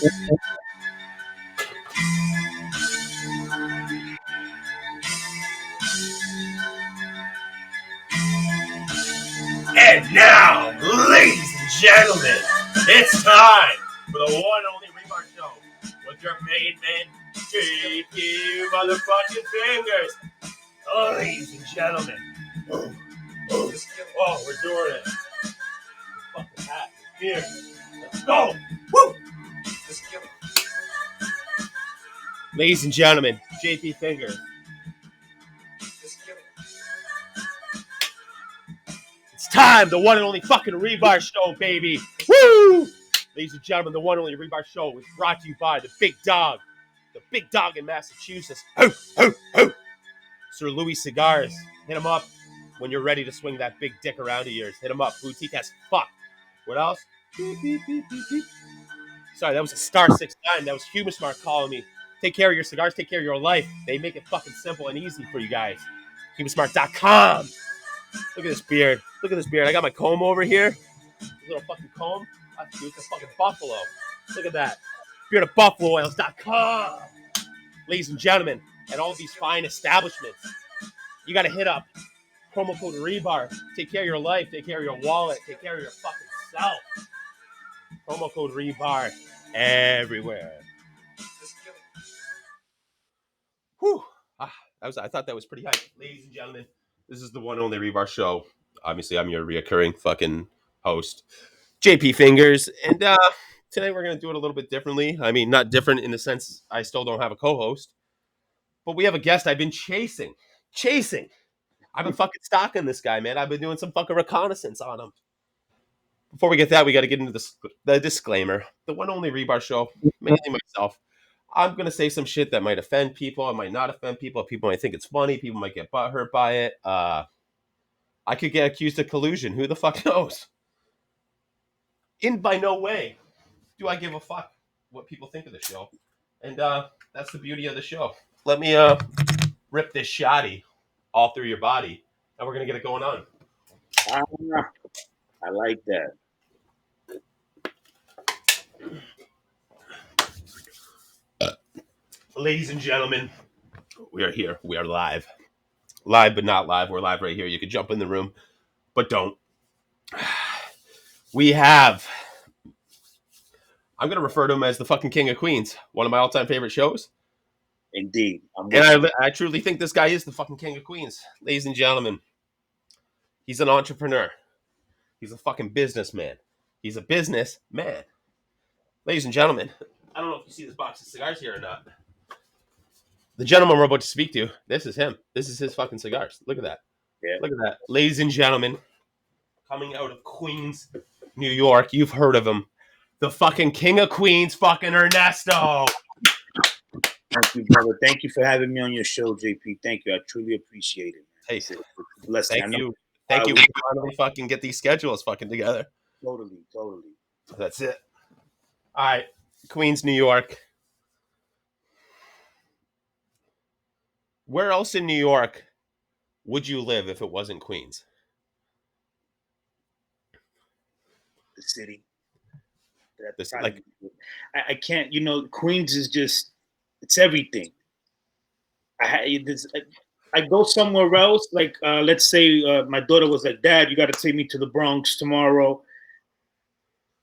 And now, ladies and gentlemen, it's time for the one and only Rebar Show with your main man, JP motherfucking Fingers. Oh, ladies and gentlemen. Oh, we're doing it. Fucking hat. Here. Let's go. Woo! Ladies and gentlemen, JP Fingers. It's time, the one and only fucking Rebar Show, baby. Woo! Ladies and gentlemen, the one and only Rebar Show is brought to you by the big dog in Massachusetts. Ho, ho, ho. Sir Louis Cigars. Hit him up when you're ready to swing that big dick around of yours. Hit him up. Boutique as fuck. What else? Beep, beep, beep, beep, beep. Sorry, that was a star 69. That was Humasmart calling me. Take care of your cigars. Take care of your life. They make it fucking simple and easy for you guys. Humasmart.com. Look at this beard. Look at this beard. I got my comb over here. This little fucking comb. It's a fucking buffalo. Look at that. Beardofbuffalooils.com. Ladies and gentlemen, at all these fine establishments, you got to hit up promo code Rebar. Take care of your life. Take care of your wallet. Take care of your fucking self. Promo code Rebar everywhere. Whew. I thought that was pretty high. Ladies and gentlemen, this is the one only Rebar Show. Obviously, I'm your reoccurring fucking host, JP Fingers. And today we're going to do it a little bit differently. I mean, not different in the sense I still don't have a co-host. But we have a guest I've been chasing. I've been fucking stalking this guy, man. I've been doing some fucking reconnaissance on him. Before we get that, we got to get into the disclaimer. The one only Rebar Show, mainly myself. I'm going to say some shit that might offend people. It might not offend people. People might think it's funny. People might get butthurt by it. I could get accused of collusion. Who the fuck knows? In by no way do I give a fuck what people think of the show. And that's the beauty of the show. Let me rip this shotty all through your body, and we're going to get it going on. I like that. Ladies and gentlemen, we are here. We are live. Live, but not live. We're live right here. You could jump in the room, but don't. We have... I'm going to refer to him as the fucking King of Queens. One of my all-time favorite shows. Indeed. And I truly think this guy is the fucking King of Queens. Ladies and gentlemen, he's an entrepreneur. He's a fucking businessman. He's a businessman. Ladies and gentlemen, I don't know if you see this box of cigars here or not. The gentleman we're about to speak to, this is him. This is his fucking cigars. Look at that. Yeah. Look at that. Ladies and gentlemen, coming out of Queens, New York, you've heard of him. The fucking King of Queens, fucking Ernesto. Thank you, brother. Thank you for having me on your show, JP. Thank you. I truly appreciate it. Hey, blessing. Thank you. Thank you. We can finally fucking get these schedules fucking together. Totally. That's it. All right. Queens, New York. Where else in New York would you live if it wasn't Queens? The city. Like, I can't, Queens is just, it's everything. I go somewhere else, like, let's say my daughter was like, Dad, you got to take me to the Bronx tomorrow.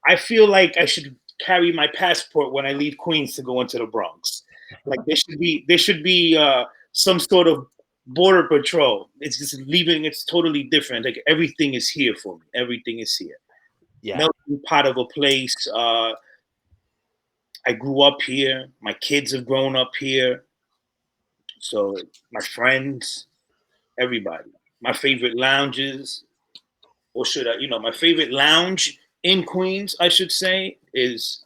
I feel like I should carry my passport when I leave Queens to go into the Bronx. Like there should be some sort of border patrol. It's just leaving. It's totally different. Like everything is here for me. Everything is here. Yeah. Melting pot of a place. I grew up here. My kids have grown up here. So my friends, everybody. My favorite lounges, or should I, my favorite lounge in Queens, I should say, is,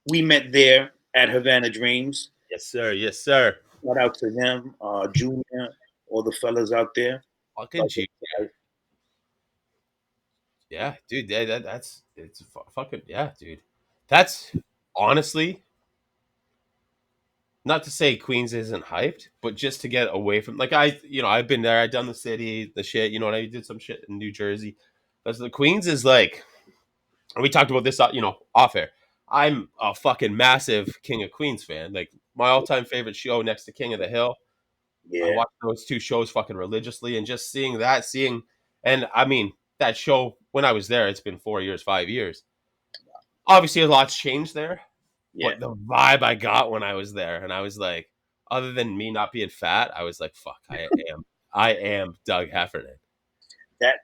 we met there at Havana Dreams. Yes, sir. Yes, sir. Shout out to them, Junior, all the fellas out there. Fucking Junior. Yeah, dude. That's fucking, yeah, dude. That's honestly, not to say Queens isn't hyped, but just to get away from, like, I've been there. I've done the city, the shit, and I did some shit in New Jersey. But the Queens is like, and we talked about this, off air. I'm a fucking massive King of Queens fan. Like my all-time favorite show next to King of the Hill. I Yeah, watch those two shows fucking religiously, and just seeing that, and I mean that show when I was there, it's been 4 years, 5 years. Obviously, a lot's changed there, yeah. but the vibe I got when I was there, and I was like, other than me not being fat, I was like, fuck, I am Doug Heffernan. That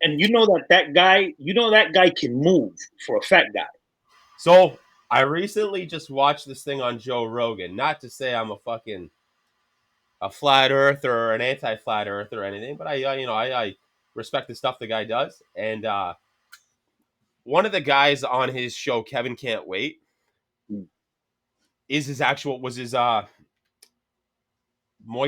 and that guy can move for a fat guy. So I recently just watched this thing on Joe Rogan. Not to say I'm a flat earther or an anti-flat earther or anything, but I respect the stuff the guy does. And one of the guys on his show, Kevin Can't Wait, Mm. is his actual was his Muay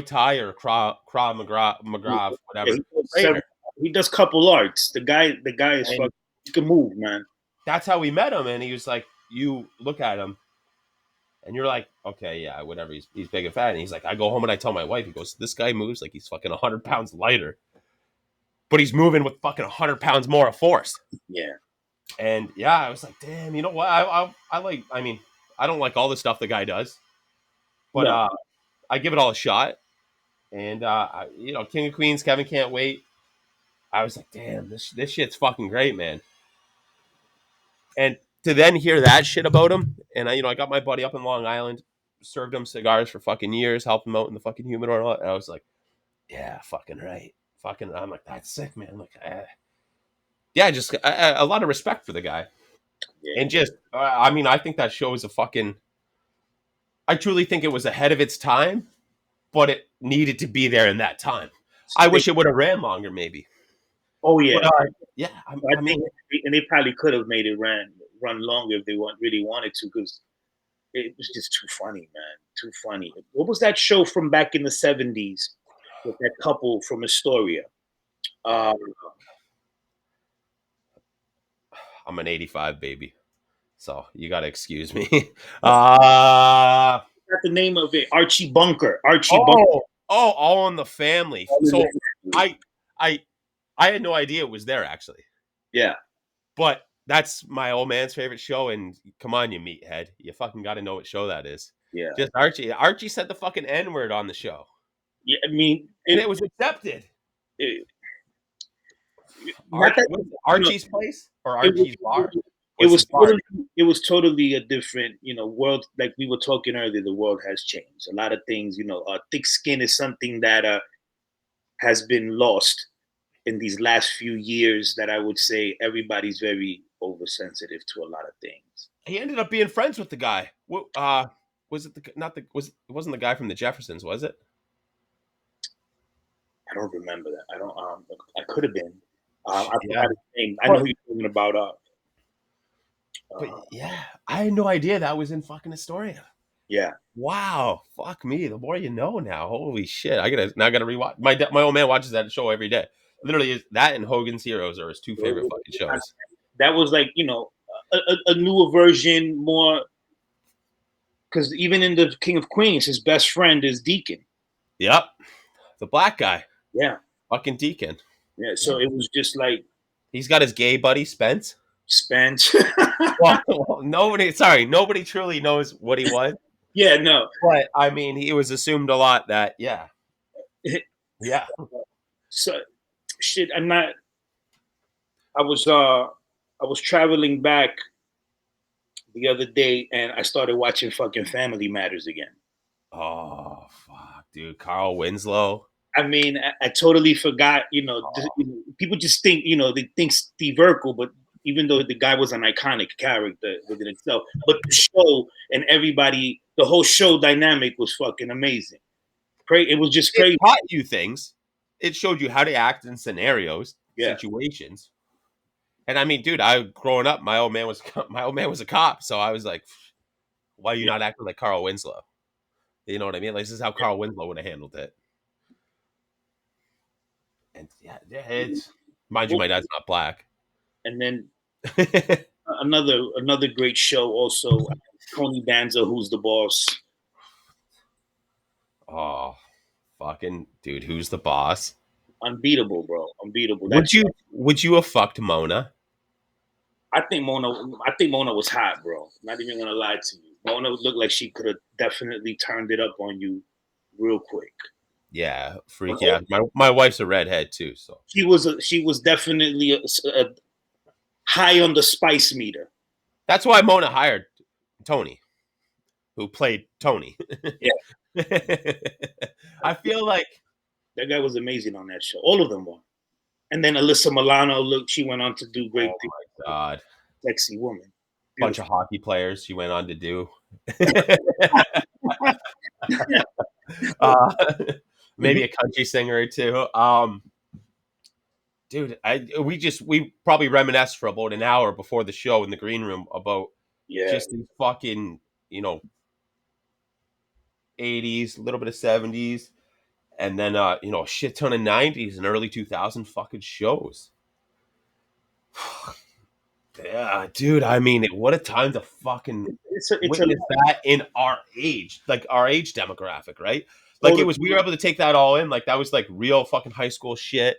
Thai or Krav Maga, Yeah, whatever several, trainer. he does couple arts. The guy is And fucking. He can move, man. that's how we met him. And he was like, you look at him and you're like, okay, yeah, whatever. He's big and fat. And he's like, I go home and I tell my wife, he goes, this guy moves like he's fucking 100 pounds lighter, but he's moving with fucking 100 pounds more of force. Yeah, And yeah, I was like, damn, you know what? I like, I mean, I don't like all the stuff the guy does, but no, I give it all a shot. And King of Queens, Kevin Can't Wait. I was like, damn, this shit's fucking great, man. And to then hear that shit about him, and I got my buddy up in Long Island, served him cigars for fucking years, helped him out in the fucking humidor, and I was like, yeah, fucking right, fucking. I'm like, that's sick, man. Like, yeah, just a lot of respect for the guy, yeah. and just, I mean, I think that show is a fucking. I truly think it was ahead of its time, but it needed to be there in that time. I They, wish it would have ran longer, maybe. oh But yeah, yeah, I I mean, think, and they probably could have made it run longer if they really wanted to, because it was just too funny, man. Too funny. What was that show from back in the '70s with that couple from Astoria? man, Uh, I'm an '85 baby, so you gotta excuse me. uh Not the name of it. Archie Bunker. Archie Bunker. oh, All in the Family. So I, I, I had no idea it was there actually, Yeah, but that's my old man's favorite show. And come on, you meathead, you fucking got to know what show that is. yeah, Just Archie. Archie said the fucking N word on the show, yeah. I mean, and it was accepted. it not that Was it you know, Archie's place or it was Archie's bar? it Was his was bar? totally a different world. Like we were talking earlier, the world has changed. A lot of things, thick skin is something that has been lost in these last few years. That I would say everybody's very oversensitive to a lot of things. He ended up being friends with the guy. What? Was it the not the was it wasn't the guy from the Jeffersons? Was it? I don't remember that. I don't. I could have been. I Yeah. forgot his name. I know But who you're talking about. but Uh, yeah, I had no idea that was in fucking Astoria. yeah, Wow, fuck me. The more you know now. Holy shit! I gotta rewatch. My old man watches that show every day. Literally, is that and Hogan's Heroes are his two favorite fucking shows. that was like a newer version, more because even in the King of Queens, his best friend is Deacon. Yep, the black guy, Yeah, fucking Deacon. yeah. Yeah, So it was just like he's got his gay buddy Spence. Spence. Well, nobody truly knows what he was. Yeah, no. But I mean, he was assumed a lot that yeah. So shit. I was traveling back the other day, and I started watching fucking Family Matters again. Oh fuck, dude, Carl Winslow. I mean, I totally forgot. People just think they think Steve Urkel, but even though the guy was an iconic character within itself, but the show and everybody, the whole show dynamic was fucking amazing. It was just It crazy. taught you things. It showed you how to act in scenarios, Yeah, situations. And I mean, dude, I growing up, my old man was my old man was a cop, so I was like, why are you yeah, not acting like Carl Winslow? You know what I mean? Like this is how Carl Winslow would have handled it. And yeah, it's mind you, well, my dad's not black. and then another great show also. Tony Danza, Who's the Boss? Oh, fucking dude, who's the boss? Unbeatable, bro. Unbeatable. That's Would you have fucked Mona? I think Mona was hot, bro. Not even gonna lie to you. Mona looked like she could have definitely turned it up on you real quick. Yeah, freak yeah. My wife's a redhead too, so She was definitely a high on the spice meter. that's why Mona hired Tony, who played Tony. Yeah, I feel like that guy was amazing on that show. All of them were. And then Alyssa Milano, look, she went on to do great oh things. my god, Sexy woman, bunch beautiful. of hockey players she went on to do. uh, maybe a country singer or two. Dude, we probably reminisced for about an hour before the show in the green room about Yeah, just these fucking, you know, 80s, a little bit of 70s, and then a shit ton of 90s and early 2000 fucking shows. Yeah, dude, I mean, what a time to fucking it's a witness that in our age, like our age demographic, right? Like total. we were able to take that all in. Like that was like real fucking high school shit,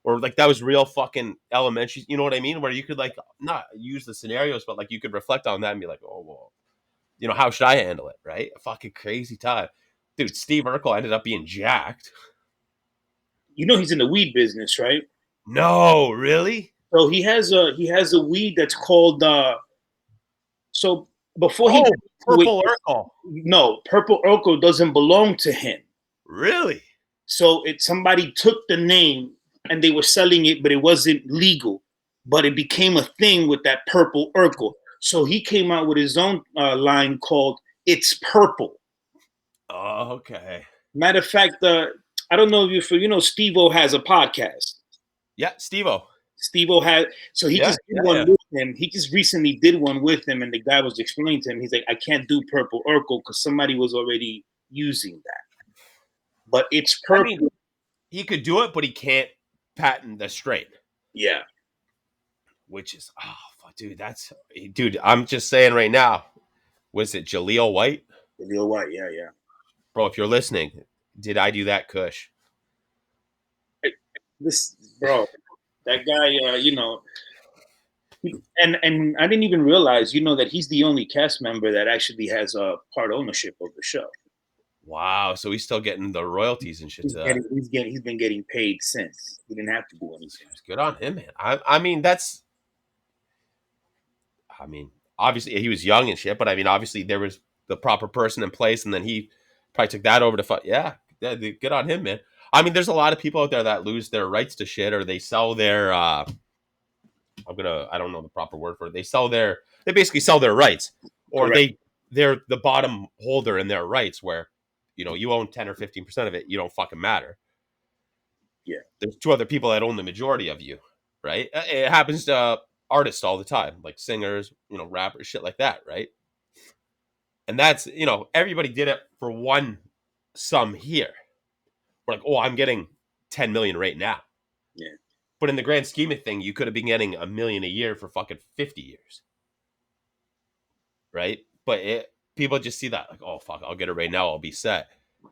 or like that was real fucking elementary. You know what I mean? Where you could like not use the scenarios, but like you could reflect on that and be like, oh well, how should I handle it? Right? A fucking crazy time, dude. Steve Urkel ended up being jacked. You know he's in the weed business, right? No, really? So he has a weed that's called so before he got Oh, into it, Purple Urkel. no, Purple Urkel doesn't belong to him. Really? So somebody took the name and they were selling it, but it wasn't legal. But it became a thing with that Purple Urkel. So he came out with his own line called "It's Purple." Oh, okay. Matter of fact, I don't know if Steve-O has a podcast. Yeah, Steve-O. Steve-O had, so he Yeah, just did yeah, one yeah. with him. He just recently did one with him, and the guy was explaining to him. He's like, I can't do Purple Urkel because somebody was already using that. But it's I purple. mean, he could do it, but he can't patent the strain. Yeah. Which is, dude, I'm just saying right now. Was it Jaleel White? Lil White, yeah, yeah. Bro, if you're listening, did I do that Kush? This bro, that guy, and I didn't even realize, that he's the only cast member that actually has a part ownership of the show. Wow, so he's still getting the royalties and shit to that. He's been getting paid since. He didn't have to do anything. It's good on him, man. I mean, obviously he was young and shit, but I mean, obviously there was the proper person in place, and then he probably took that over to fight. Yeah, good on him, man. I mean, there's a lot of people out there that lose their rights to shit, or they sell their. I don't know the proper word for it. They basically sell their rights, or Correct. they're the bottom holder in their rights, where you own 10 or 15% of it. You don't fucking matter. Yeah. There's two other people that own the majority of you, right? It happens to artists all the time, like singers, rappers, shit like that, right? And that's, everybody did it for one sum here. We're like, oh, I'm getting 10 million right now. Yeah. But in the grand scheme of thing, you could have been getting $1 million a year for fucking 50 years. Right? But people just see that like, oh fuck, I'll get it right now, I'll be set.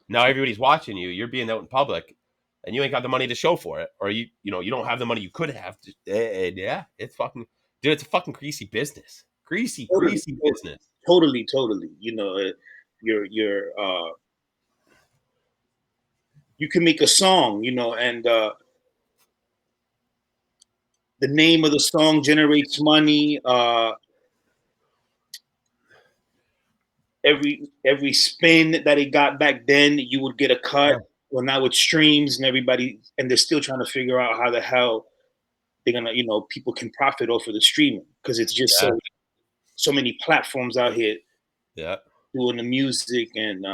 Now everybody's watching you, you're being out in public, and you ain't got the money to show for it, or you don't have the money you could have. Yeah, it's fucking, dude, it's a fucking greasy business, greasy business. Totally. You're you can make a song, and the name of the song generates money. Every spin that it got back then, you would get a cut. Yeah. Well, now it streams and they're still trying to figure out how the hell they're gonna, people can profit off of the streaming because it's just Yeah. so many platforms out here Yeah. doing the music, and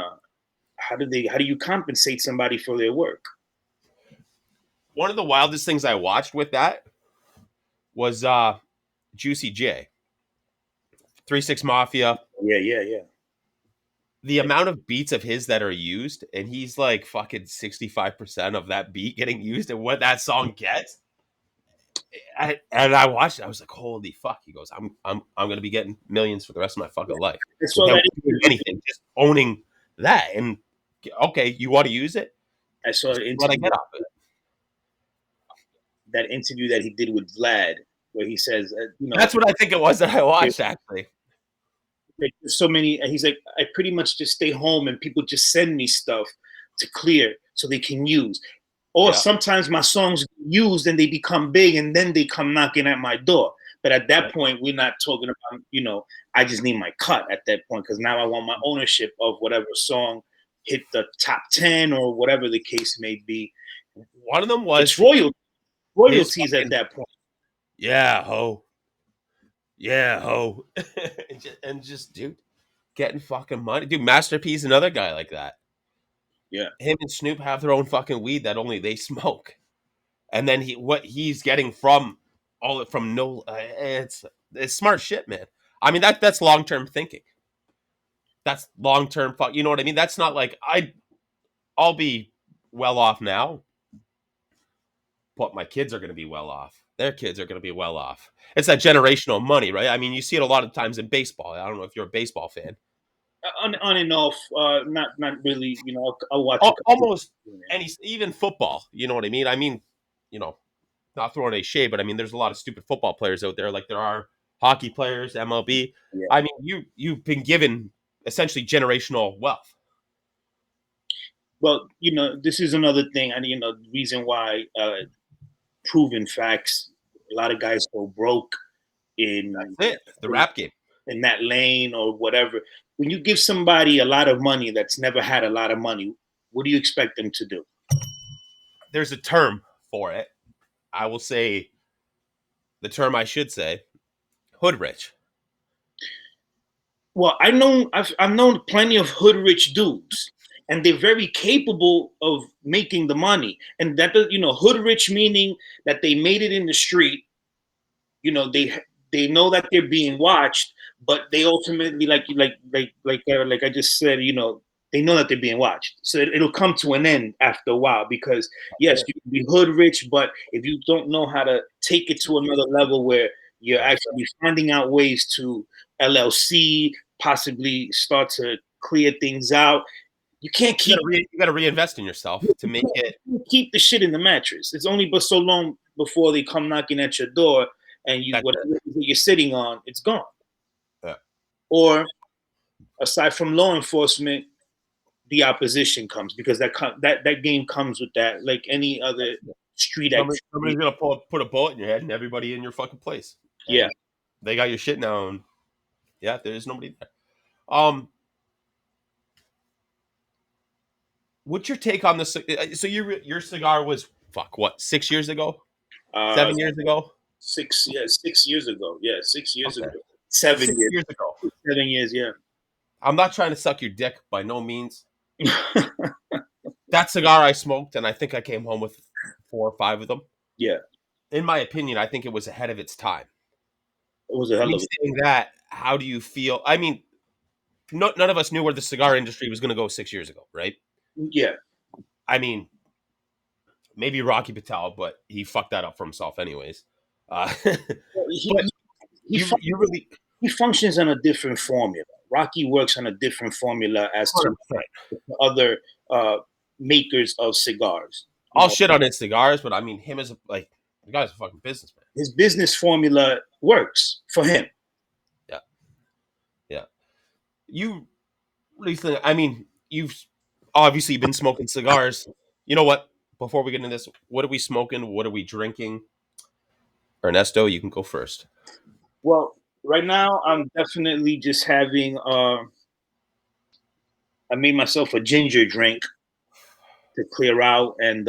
how do you compensate somebody for their work? One of the wildest things I watched with that was Juicy J, 3 6 Mafia. Yeah. The amount of beats of his that are used, and he's like fucking 65% of that beat getting used, and what that song gets. And I watched it. I was like, "Holy fuck!" He goes, I'm gonna be getting millions for the rest of my fucking life I saw without that. doing anything, just owning that." And okay, you want to use it? I saw This an is what I interview, get off of it. that interview that he did with Vlad. where he says, That's what I think it was that I watched, actually. like, there's so many. He's like, I pretty much just stay home and people just send me stuff to clear so they can use. Or Yeah. sometimes my songs get used and they become big and then they come knocking at my door. But at that Yeah. point, we're not talking about, I just need my cut at that point because now I want my ownership of whatever song hit the top 10 or whatever the case may be. One of them It's was his royalties at fucking, that point. yeah, ho. Yeah, ho. and just, dude, getting fucking money. Dude, Masterpiece, another guy like that. Yeah. Him and Snoop have their own fucking weed that only they smoke. And then what he's getting from no, it's smart shit, man. I mean, that's long-term thinking. That's long-term you know what I mean? That's not like I'll be well off now, but my kids are going to be well off. Their kids are going to be well off. It's that generational money, right? I mean, you see it a lot of times in baseball. I don't know if you're a baseball fan. On and off, not really. I'll watch a couple. Almost even football. You know what I mean? I mean, you know, not throwing a shade, but I mean, there's a lot of stupid football players out there, like there are hockey players, MLB. Yeah. I mean, you've been given essentially generational wealth. Well, this is another thing, and the reason why proven facts. A lot of guys go broke in That's it. The rap game. in that lane or whatever. When you give somebody a lot of money that's never had a lot of money, what do you expect them to do? There's a term for it. I will say the term I should say, hood rich. Well, I've known plenty of hood rich dudes, and they're very capable of making the money. And that hood rich meaning that they made it in the street. They know that they're being watched, but they ultimately like I just said, they know that they're being watched. So it'll come to an end after a while because yes, you can be hood rich, but if you don't know how to take it to another level where you're actually finding out ways to LLC, possibly start to clear things out, you can't keep. You got to reinvest in yourself to make it. Keep the shit in the mattress. It's only but so long before they come knocking at your door and whatever you're sitting on, it's gone. Yeah. Or aside from law enforcement, the opposition comes because that game comes with that, like any other street activity. Somebody's gonna put a bullet in your head and everybody in your fucking place. And yeah, they got your shit now, and yeah, there's nobody there. What's your take on this? So your cigar was what 6 years ago, 7 years ago, 6 years ago. Yeah, 6 years okay. ago. 7 6 years. years ago. 7 years. Yeah. I'm not trying to suck your dick by no means. That cigar I smoked, and I think I came home with 4 or 5 of them. Yeah. In my opinion, I think it was ahead of its time. It was a hell of saying that, how do you feel? I mean, none of us knew where the cigar industry was going to go 6 years ago, right? Yeah. I mean, maybe Rocky Patel, but he fucked that up for himself, anyways. He functions on a different formula. Rocky works on a different formula as to other makers of cigars. I'll shit on his cigars, but I mean, him as the guy's a fucking businessman. His business formula works for him. Yeah. Yeah. You recently, I mean, you've obviously been smoking cigars. You know what? Before we get into this, what are we smoking? What are we drinking? Ernesto, you can go first. Well, right now I'm definitely just having I made myself a ginger drink to clear out, and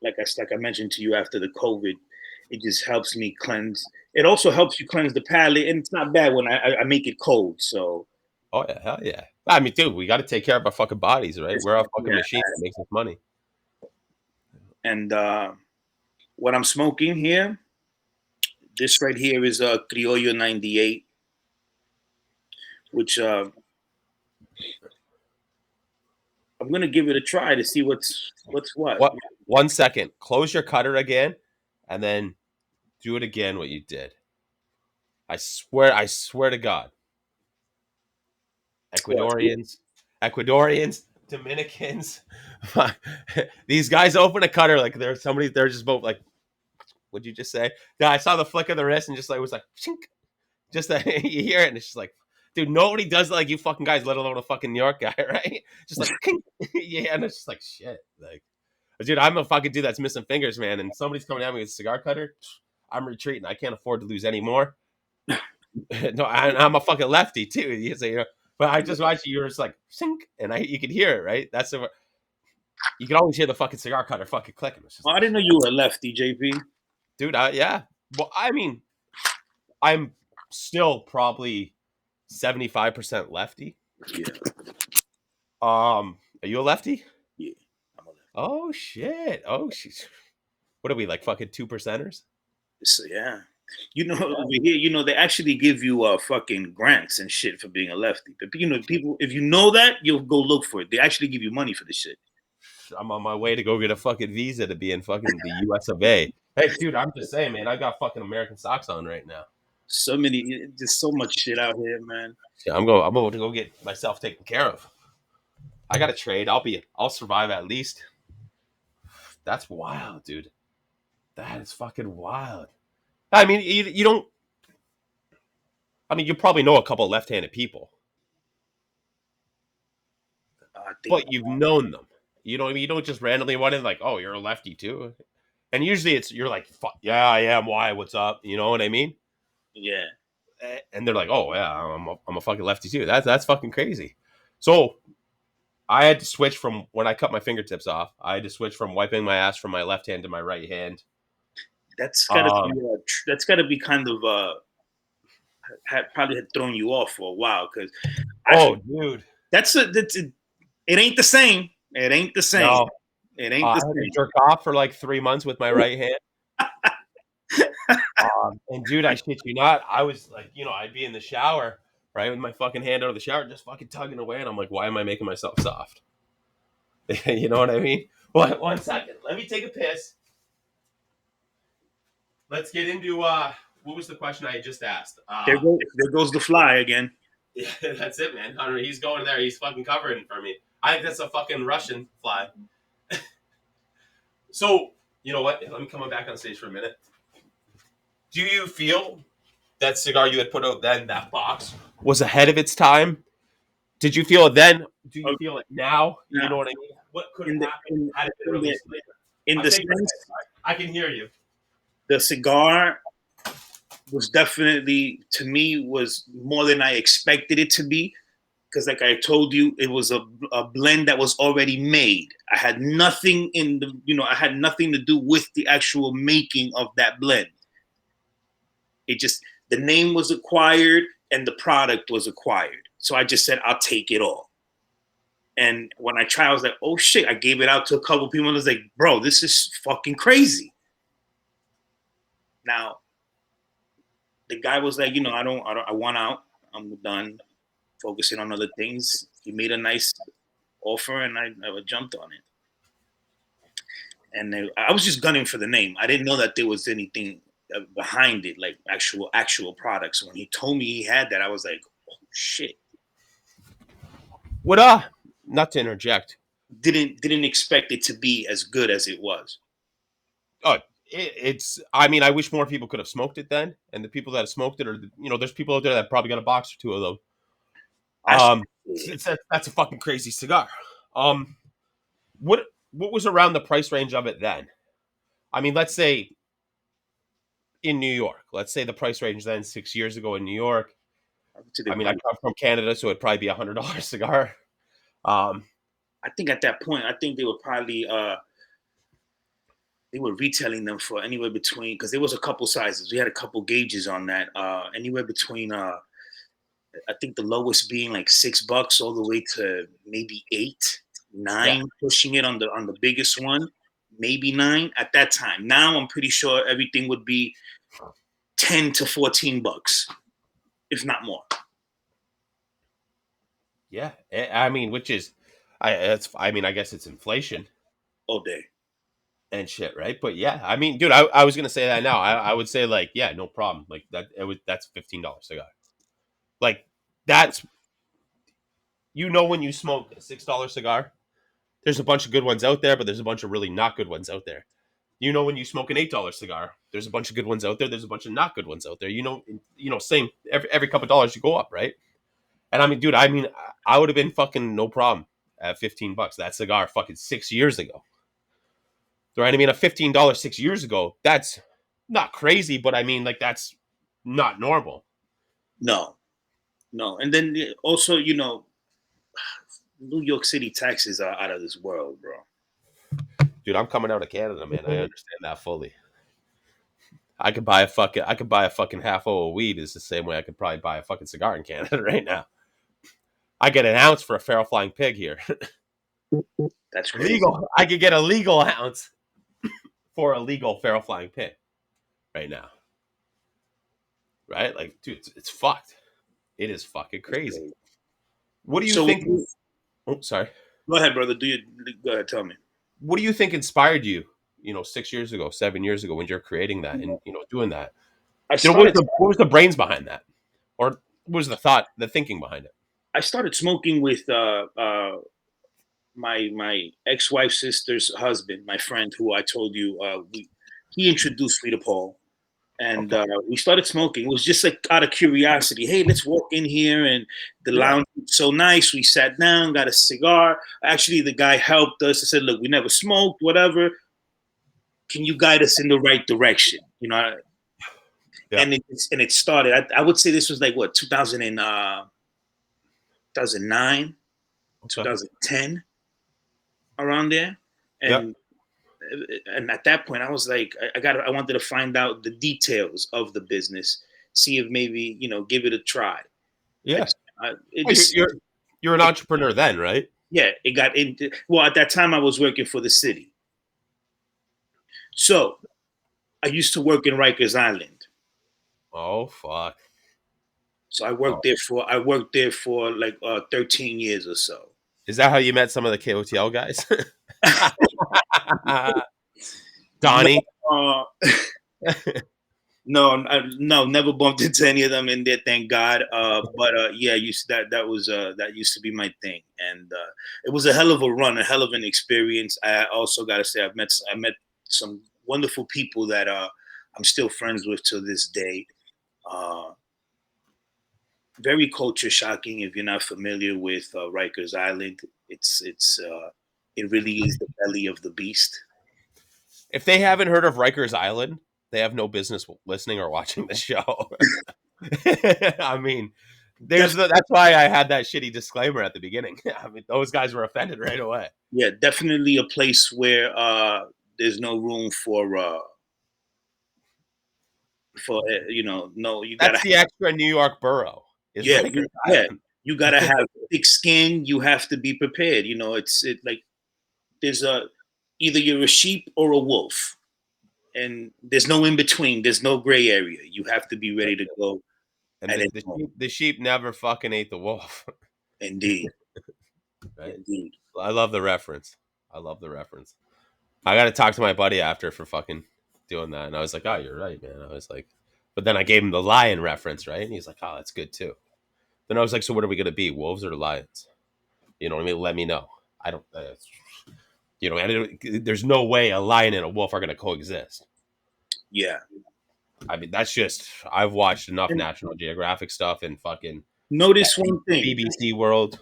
like I mentioned to you after the COVID, it just helps me cleanse. It also helps you cleanse the palate, and it's not bad when I make it cold. So, oh yeah, hell yeah. I mean, dude, we got to take care of our fucking bodies, right? We're a fucking machine that makes us money. And what I'm smoking here, this right here is a Criollo 98, which I'm gonna give it a try to see what's what. 1 second. Close your cutter again, and then do it again. What you did. I swear to God. Ecuadorians, Dominicans. These guys open a cutter like they're just both like Would you just say? Yeah, I saw the flick of the wrist and just like it was like chink. Just that you hear it and it's just like, dude, nobody does it like you fucking guys, let alone a fucking New York guy, right? Just like kink. Yeah, and it's just like shit. Like, dude, I'm a fucking dude that's missing fingers, man. And somebody's coming at me with a cigar cutter. I'm retreating. I can't afford to lose any more. No, I'm a fucking lefty too. You say, but I just watch you. You're just like sink, and you can hear it, right? That's the you can always hear the fucking cigar cutter fucking clicking. It's just Well, like, I didn't know you were a lefty, JP. dude, yeah. Well, I mean, I'm still probably 75% lefty. Yeah, Are you a lefty? yeah. I'm a lefty. Oh shit. Oh shit. What are we like fucking 2%ers? So, yeah. Over here, they actually give you fucking grants and shit for being a lefty. But people, if you know that, you'll go look for it. They actually give you money for this shit. I'm on my way to go get a fucking visa to be in fucking the US of A. Hey, dude, I'm just saying, man, I got fucking American socks on right now. There's so much shit out here, man. Yeah, I'm going to go get myself taken care of. I got to trade. I'll survive at least. That's wild, dude. That is fucking wild. I mean, you don't. I mean, you probably know a couple left-handed people, I think but you've known them. You know what I mean? You don't just randomly run in like, oh, you're a lefty too. And usually you're like, yeah, I am. Why? What's up? You know what I mean? yeah. And they're like, oh yeah, I'm a fucking lefty too. That's fucking crazy. So I had to switch from when I cut my fingertips off. I had to switch from wiping my ass from my left hand to my right hand. That's gotta be kind of probably had thrown you off for a while because Oh, dude, it ain't the same. It ain't the same. no, It ain't I the had to same. jerk off for like 3 months with my right hand. And dude, I shit you not, I was like, I'd be in the shower, right, with my fucking hand out of the shower, just fucking tugging away, and I'm like, why am I making myself soft? You know what I mean? One second, let me take a piss. Let's get into what was the question I just asked? There goes the fly again. Yeah, that's it, man. Hunter, he's going there. He's fucking covering for me. I think that's a fucking Russian fly. So, you know what? Let me come on back on stage for a minute. Do you feel that cigar you had put out then, that box, was ahead of its time? Did you feel it then? Do you feel it now? You know what I mean? What could have happened had it been released later? In the sense, I can hear you. the cigar was definitely, to me, was more than I expected it to be. Because, like I told you, it was a blend that was already made. I had nothing I had nothing to do with the actual making of that blend. It just, the name was acquired and the product was acquired. So I just said, I'll take it all. And when I tried, I was like, oh shit. I gave it out to a couple people and I was like, bro, this is fucking crazy. Now, the guy was like, I want out. I'm done focusing on other things. He made a nice offer and I jumped on it. And I was just gunning for the name. I didn't know that there was anything behind it, like actual products. When he told me he had that, I was like, oh shit. What not to interject. Didn't expect it to be as good as it was. Oh, it's. I mean, I wish more people could have smoked it then, and the people that have smoked it, there's people out there that probably got a box or two of them. That's a fucking crazy cigar. What was around the price range of it then? I mean, let's say in New York. Let's say the price range then 6 years ago in New York. I mean, I come from Canada, so it'd probably be $100 cigar. I think at that point, I think they were probably they were retailing them for anywhere between, because there was a couple sizes. We had a couple gauges on that. Anywhere between I think the lowest being like $6 all the way to maybe 8, 9, pushing it on the biggest one, maybe 9 at that time. Now I'm pretty sure everything would be $10 to $14, if not more. Yeah, I mean, which is, I mean, I guess it's inflation All day. and shit, right? But yeah, I mean, dude, I was gonna say that now. I would say like, yeah, no problem. Like that's $15 cigar. Like that's when you smoke a $6 cigar, there's a bunch of good ones out there, but there's a bunch of really not good ones out there. You know, when you smoke an $8 cigar, there's a bunch of good ones out there. There's a bunch of not good ones out there. Same every couple of dollars you go up, right? And I mean, dude, I would have been fucking no problem at $15. That cigar fucking 6 years ago. Right? I mean, a $15 6 years ago, that's not crazy, but I mean, like, that's not normal. No, no. And then also, New York City taxes are out of this world, bro. Dude, I'm coming out of Canada, man. I understand that fully. I could buy a fucking half of weed is the same way I could probably buy a fucking cigar in Canada right now. I get an ounce for a feral flying pig here. That's crazy. Legal. I could get a legal ounce for a legal feral flying pig right now. Right? Like, dude, it's fucked. It is fucking crazy. What do you think? Oh, sorry. Go ahead, brother. Go ahead, tell me. What do you think inspired you, 6 years ago, 7 years ago, when you're creating that and, doing that? What was the brains behind that? Or what was the thinking behind it? I started smoking with my ex-wife's sister's husband, my friend, who I told you, he introduced me to Paul. And we started smoking. It was just like out of curiosity. Hey, let's walk in here. And the lounge was so nice. We sat down, got a cigar. Actually, the guy helped us. I said, look, we never smoked, whatever. Can you guide us in the right direction? And it started. I would say this was like, what, 2009, 2010, around there. And at that point, I was like, I wanted to find out the details of the business, see if maybe, give it a try. Yeah. You're an entrepreneur then, right? Yeah. It got into, well, at that time I was working for the city. So I used to work in Rikers Island. Oh, fuck. So I worked there for like 13 years or so. Is that how you met some of the KOTL guys? Donnie? No, never bumped into any of them in there, thank God. But that used to be my thing, and it was a hell of a run, a hell of an experience. I also got to say, I met some wonderful people that I'm still friends with to this day. Very culture shocking if you're not familiar with Rikers Island. It really is the belly of the beast. If they haven't heard of Rikers Island, they have no business listening or watching the show. I mean, that's why I had that shitty disclaimer at the beginning. I mean, those guys were offended right away. Yeah, definitely a place where there's no room for That's the extra New York borough. You gotta have thick skin. You have to be prepared. There's either you're a sheep or a wolf, and there's no in between. There's no gray area. You have to be ready to go. And the sheep never fucking ate the wolf. Indeed. Right? Indeed. I love the reference. I got to talk to my buddy after for fucking doing that, and I was like, "Oh, you're right, man." I was like, but then I gave him the lion reference, right? And he's like, "Oh, that's good too." Then I was like, "So what are we gonna be, wolves or lions?" You know what I mean? Let me know. I don't. There's no way a lion and a wolf are gonna coexist. Yeah. I mean, that's just, I've watched enough National Geographic stuff and fucking notice one thing. BBC World,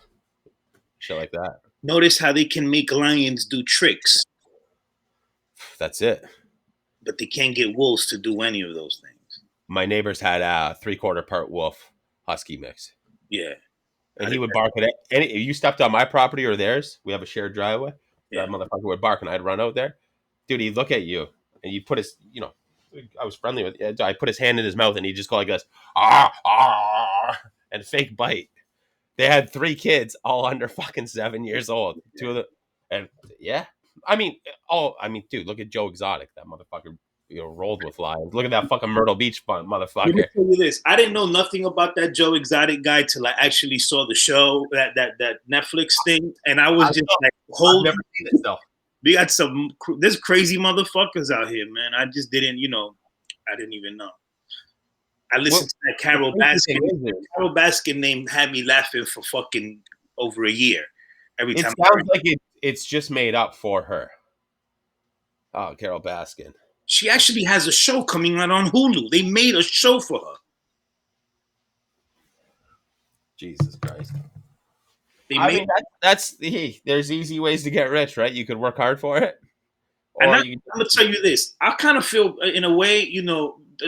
shit like that. Notice how they can make lions do tricks. That's it. But they can't get wolves to do any of those things. My neighbors had a 3/4 part wolf husky mix. Yeah. And he would bark at it. And if you stepped on my property or theirs, we have a shared driveway. That motherfucker would bark and I'd run out there. Dude, he'd look at you and you put his, I was friendly with it. I put his hand in his mouth and he just go like this, and fake bite. They had 3 kids, all under fucking 7 years old. 2 of them, and dude, look at Joe Exotic, that motherfucker. Rolled with lions. Look at that fucking Myrtle Beach motherfucker. Let me tell you this: I didn't know nothing about that Joe Exotic guy till I actually saw the show, that Netflix thing, and I was "Hold, never seen it though." We got there's crazy motherfuckers out here, man. I just didn't, I didn't even know. I listened to that Carol Baskin. Carol Baskin name had me laughing for fucking over a year. Every time. It sounds like it's just made up for her. Oh, Carol Baskin. She actually has a show coming out on Hulu. They made a show for her. Jesus Christ. They I made, mean, that's hey, there's easy ways to get rich, right? You could work hard for it, and or you. I'm gonna tell you this. I kind of feel, in a way,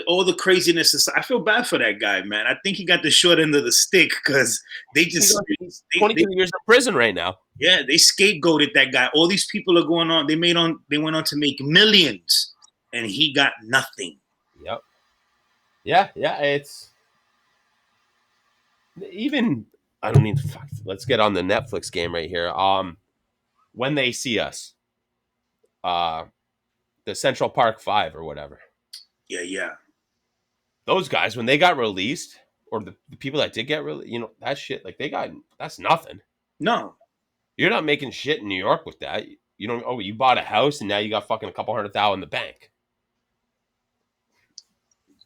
all the craziness. I feel bad for that guy, man. I think he got the short end of the stick because they just, He's they 22 years in prison right now. yeah, they scapegoated that guy. All these people are going on. They went on to make millions, and he got nothing. Yep. Yeah, yeah. It's even. I don't need. Fuck, let's get on the Netflix game right here. When they see us, uh, the Central Park Five or whatever. Yeah, yeah. Those guys when they got released, or the people that did get released, that shit. Like they got that's nothing. No, You're not making shit in New York with that. You don't. Oh, you bought a house and now you got fucking a couple $100,000 in the bank,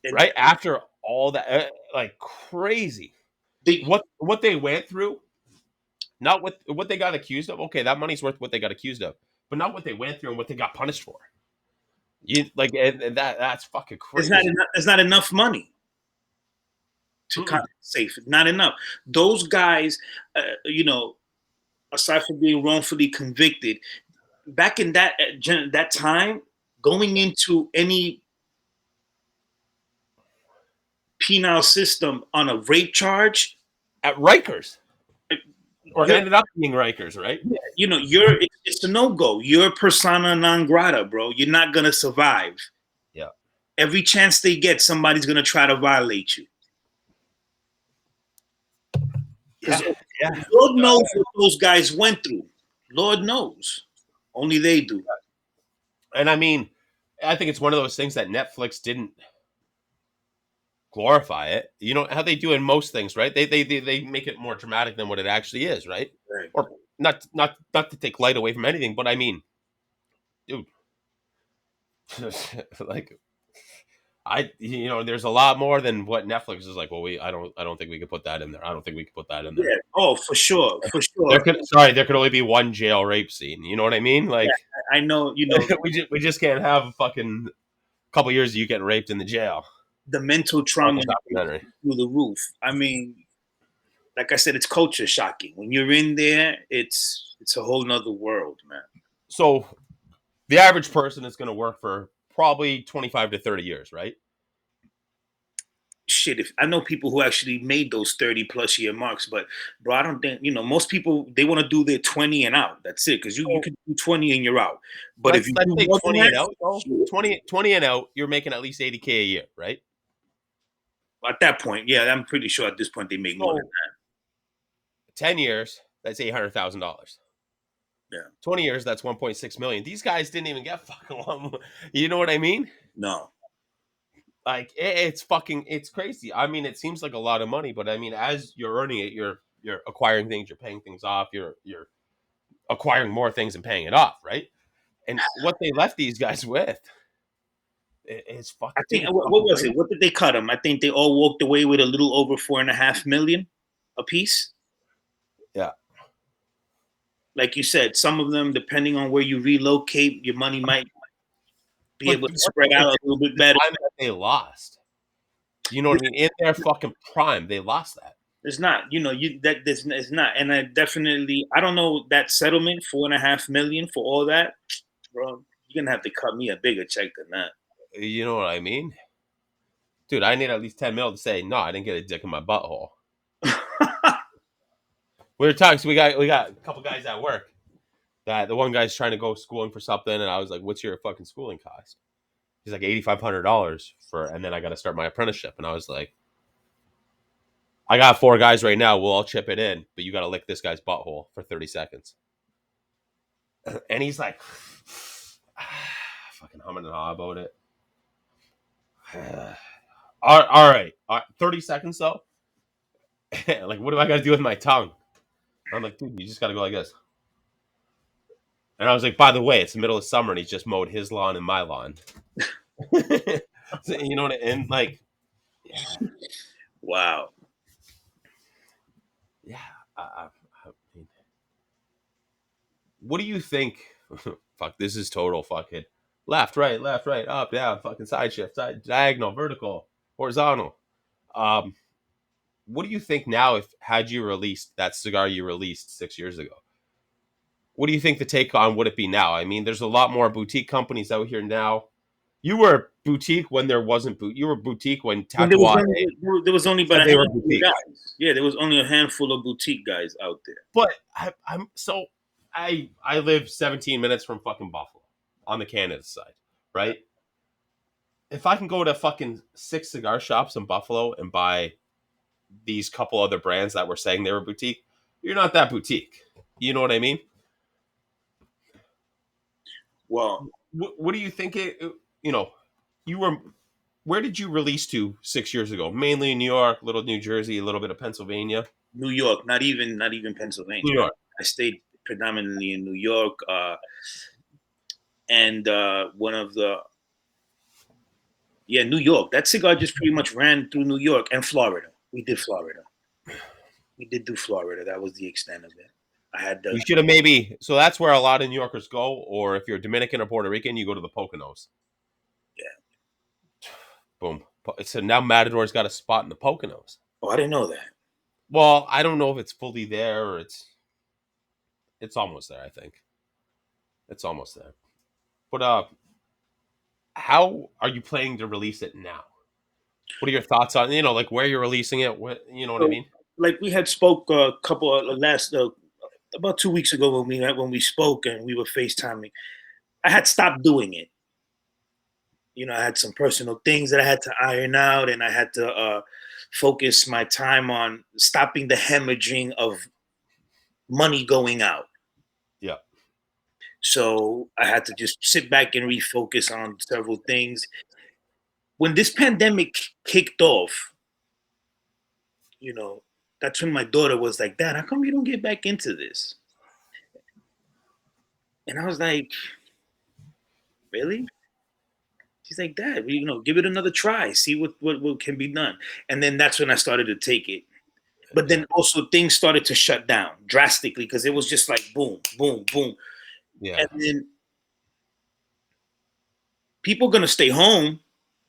and right? After all that, like crazy. they What they went through, not what they got accused of. Okay, that money's worth what they got accused of, but not what they went through and what they got punished for. You like and that's fucking crazy. there's not enough money to Mm-mm. compensate. Not enough. Those guys, aside from being wrongfully convicted, back in that time, going into any penal system on a rape charge, At Rikers, or it you're, ended up being Rikers, right? it's a no go. You're persona non grata, bro. You're not gonna survive. Yeah, Every chance they get, somebody's gonna try to violate you. yeah, Because yeah. Lord knows what those guys went through. Lord knows. Only they do. And I mean, I think it's one of those things that Netflix didn't glorify it. You know how they do in most things, right? They make it more dramatic than what it actually is, right? Right. Or not to take light away from anything, but I mean, dude, like there's a lot more than what Netflix is like. Well, I don't think we could put that in there. I don't think we could put that in there. Yeah. Oh, for sure. For There sure. could there could only be one jail rape scene. You know what I mean? Like Yeah, I know, we just can't have a fucking couple years of you getting raped in the jail. the mental On trauma the documentary. through the roof. I mean, like I said, it's culture shocking. When you're in there, it's a whole nother world, man. So the average person is going to work for probably 25 to 30 years, right? Shit, if I know people who actually made those 30+ year marks, but bro, I don't think, most people, they want to do their 20 and out. That's it. Because you So can do 20 and you're out. But if let's you let's do say more than 20 that, and out, though. shit, 20 and out, you're making at least 80K a year, right? at that point, yeah, I'm pretty sure at this point they make more than So 10 years, that's $800,000. that. Yeah. 20 years, that's 1.6 million. These guys didn't even get fucking one. You know what I mean? No. Like it's crazy. I mean, it seems like a lot of money, but I mean, as you're earning it, you're acquiring things, you're paying things off, you're acquiring more things and paying it off, right? And what they left these guys with, it's fuck, I dude, think it's what fucking was crazy. it? What did they cut them? I think they all walked away with a little over 4.5 million a piece. Yeah, Like you said, some of them, depending on where you relocate, your money might be but able to spread out it's a little bit the better. time that they lost. You know what I mean? In their fucking prime, they lost that. It's not, it's not, and I don't know that settlement 4.5 million for all that, bro. You're gonna have to cut me a bigger check than that. You know what I mean, dude? I need at least 10 mil to say no. I didn't get a dick in my butthole. We were talking. So we got a couple guys at work. That the one guy's trying to go schooling for something, and I was like, "What's your fucking schooling cost?" He's like $8,500 for, and then I got to start my apprenticeship. And I was like, "I got four guys right now. We'll all chip it in, but you got to lick this guy's butthole for 30 seconds." And he's like, fucking humming and haw about it. All right, 30 seconds though. Like, what do I got to do with my tongue? I'm like, dude, you just got to go like this. And I was like, by the way, it's the middle of summer, and he's just mowed his lawn and my lawn. So, you know what? And like, yeah, Wow. yeah. I mean, what do you think? Fuck, this is total fucking left, right, up, down, fucking side shift, side, diagonal, vertical, horizontal. Um, what do you think now? If had you released that cigar you released 6 years ago, what do you think the take on would it be now? I mean, there's a lot more boutique companies out here now. You were boutique when there wasn't boot. You were boutique when When there was Tatuade only there was only but said a they were handful of boutique. guys. Yeah, there was only a handful of boutique guys out there. But I'm so I live 17 minutes from fucking Buffalo on the Canada side, right? If I can go to fucking 6 cigar shops in Buffalo and buy these couple other brands that were saying they were boutique, you're not that boutique. You know what I mean? Well, What do you think? You know, you were. Where did you release to 6 years ago? Mainly New York, little New Jersey, a little bit of Pennsylvania. New York, not even New Pennsylvania. York. I stayed predominantly in New York, and one of the New York. That cigar just pretty much ran through New York and Florida. We did Florida. We did do Florida. That was the extent of it. I had You the should have maybe. So that's where a lot of New Yorkers go. Or if you're Dominican or Puerto Rican, you go to the Poconos. Boom. So now Matador's got a spot in the Poconos. Oh, I didn't know that. Well, I don't know if it's fully there or it's almost there. I think it's almost there. But how are you planning to release it now? What are your thoughts on like where you're releasing it? What you know what I So, mean? like we had spoke a couple of last about 2 weeks ago when we spoke and we were FaceTiming. I had stopped doing it. I had some personal things that I had to iron out, and I had to focus my time on stopping the hemorrhaging of money going out. Yeah. So I had to just sit back and refocus on several things. When this pandemic kicked off, you know, that's when my daughter was like, "Dad, how come you don't get back into this?" And I was like, "Really?" She's like, "Dad, give it another try, see what can be done." And then that's when I started to take it. But then also things started to shut down drastically because it was just like boom, boom, boom. Yeah. And then people are gonna stay home,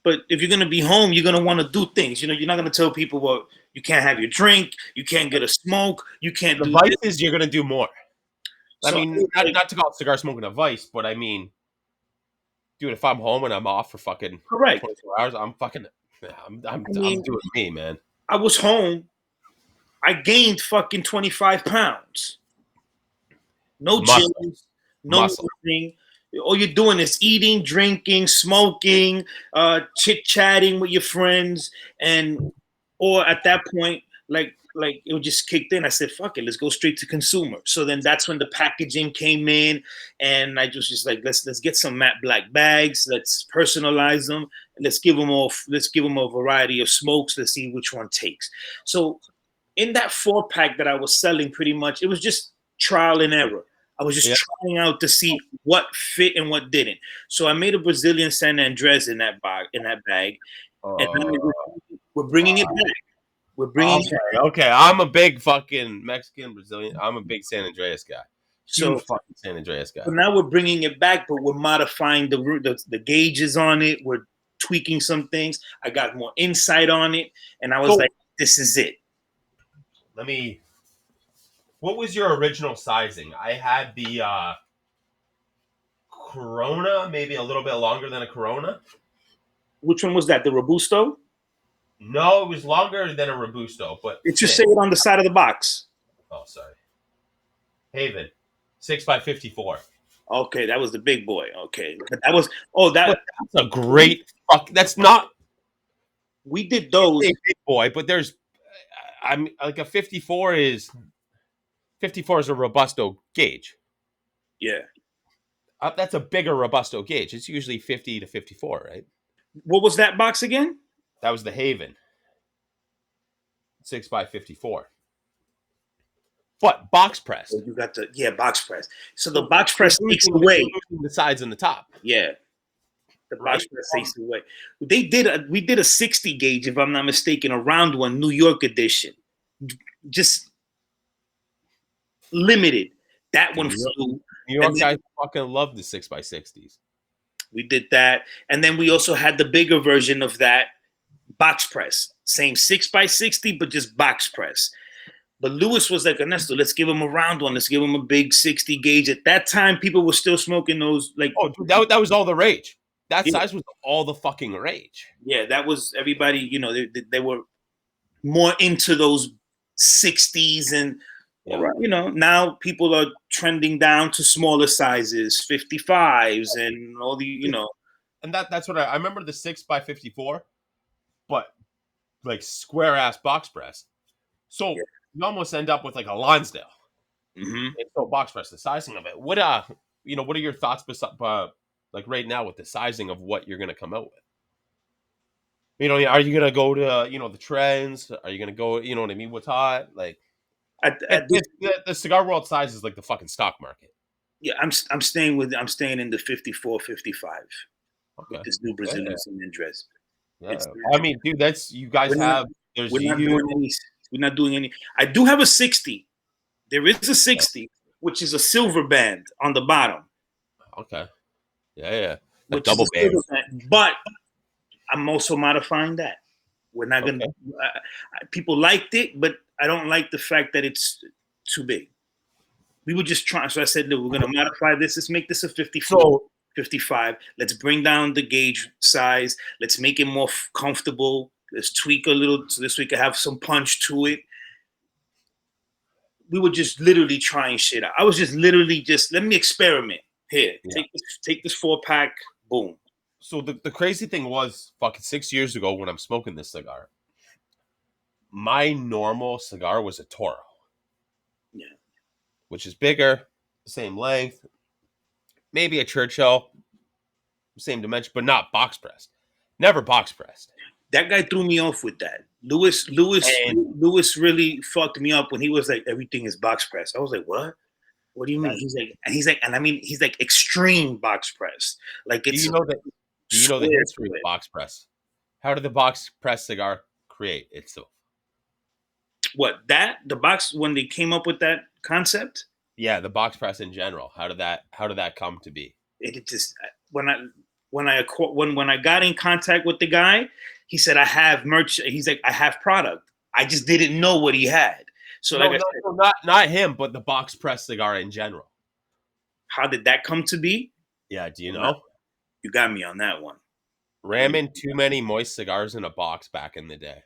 but if you're gonna be home, you're gonna want to do things. You're not gonna tell people, well, you can't have your drink, you can't get a smoke, you can't The do vice this. is you're gonna do more. I So I mean, was like, not to call cigar smoking a vice, but I mean, dude, if I'm home and I'm off for fucking correct. 24 hours, I'm fucking, I I'm mean, doing me, man. I was home. I gained fucking 25 pounds. No Muscle, gyms, no muscle. nothing. All you're doing is eating, drinking, smoking, chit chatting with your friends, or at that point, like it just kicked in. I said, "Fuck it, let's go straight to consumer." So then that's when the packaging came in, and I just like, let's get some matte black bags, let's personalize them, let's give them a variety of smokes, let's see which one takes. So in that 4-pack that I was selling, pretty much it was just trial and error. I was just Yeah. trying out to see what fit and what didn't. So I made a Brazilian San Andres in that bag, and now Uh, we're bringing it back. We're bringing it okay, okay. I'm a big fucking Mexican Brazilian. I'm a big San Andreas guy. Huge so fucking San Andreas guy. so now we're bringing it back, but we're modifying the gauges on it. We're tweaking some things. I got more insight on it, and I was So like, "This is it." let me. What was your original sizing? I had the Corona, maybe a little bit longer than a Corona. Which one was that? The Robusto? No, it was longer than a Robusto, but It should thick. say it on the side of the box. Oh, sorry. Haven, 6x54. Okay, that was the big boy. Okay, but that was oh But that that's a great fuck. That's not we did those. a big boy, but there's. I'm like a 54 is a Robusto gauge. Yeah. That's a bigger Robusto gauge. It's usually 50 to 54, right? What was that box again? That was the Haven, 6x54. But box pressed. Oh, you got the box press. So the So box press takes you're away. losing the sides and the top. Yeah, the box Right? press takes away. We did a 60 gauge, if I'm not mistaken, a round one, New York edition. Just limited. That Dude, one flew. New York And then, guys fucking love the 6x60s. We did that, and then we also had the bigger version of that, box press. Same 6x60, but just box press. But Lewis was like, Ernesto, let's give him a round one. Let's give him a big 60 gauge. At that time, people were still smoking those. Like, Oh, dude, that was all the rage. That yeah, size was all the fucking rage. yeah, that was everybody. They were more into those 60s, and Yeah. now people are trending down to smaller sizes, 55s, and all the. And that's what I remember, the 6x54, but like square ass box press. So Yeah. you almost end up with like a Lonsdale. Mm-hmm. It's so box press, the sizing of it. What what are your thoughts like right now with the sizing of what you're gonna come out with? Are you gonna go to the trends? Are you gonna go, what I mean? What's hot? Like At this, the cigar world size is like the fucking stock market. yeah, I'm staying in the 54, 55 with Okay. this new Yeah, Brazilian cement dress. yeah. It's I mean, dude, that's you guys we're not have. There's we're not you. doing any. We're not doing any. I do have a 60. There is a 60, which is a silver band on the bottom, Okay. Yeah. That which is double a band. silver band. But I'm also modifying that. We're not gonna. Okay. People liked it, but I don't like the fact that it's too big. We were just trying. So I said, look, we're gonna modify this. Let's make this a 54. So 55. Let's bring down the gauge size. Let's make it more comfortable. Let's tweak a little so this we can have some punch to it. We were just literally trying shit out. I was just literally let me experiment. Here, yeah. take this 4-pack. Boom. So the crazy thing was, fucking 6 years ago when I'm smoking this cigar, my normal cigar was a Toro. Yeah. Which is bigger, same length, maybe a Churchill, same dimension, but not box pressed. Never box pressed. That guy threw me off with that. Lewis really fucked me up when he was like, everything is box press. I was like, what? What do you mean? And I mean, he's like extreme box press. Like Do it's you know that? Do you know the square history to of it. box press? How did the box press cigar create itself? What the box when they came up with that concept? Yeah, the box press in general. How did that come to be? It just when I got in contact with the guy, he said I have merch. He's like I have product. I just didn't know what he had. So No, like I no, said, no, not him, but the box press cigar in general. how did that come to be? Yeah, do you Well, know? you got me on that one. Ramming too many moist cigars in a box back in the day.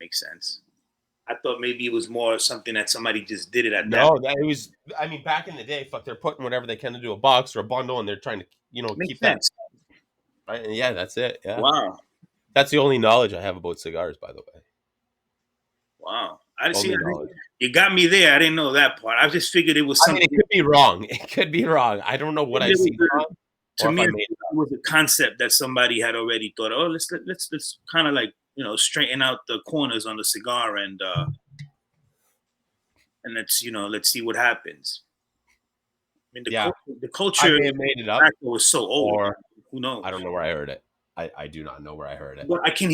Makes sense. I thought maybe it was more something that somebody just did it at that. No, that it was. I mean, back in the day, fuck, they're putting whatever they can into a box or a bundle, and they're trying to, Makes keep that. sense. Right? And yeah, that's it. Yeah, Wow. that's the only knowledge I have about cigars, by the way. Wow. I see. Only knowledge. You got me there. I didn't know that part. I just figured it was I mean, something. it could be wrong. It could be wrong. I don't know what I've seen wrong, To or if me, I it made it up. was a concept that somebody had already thought. Oh, let's kind of like straighten out the corners on the cigar and let's see what happens. I mean, Yeah, the I culture may have made it up, was so old. or Who knows? I don't know where I heard it. I do not know where I heard it. But I can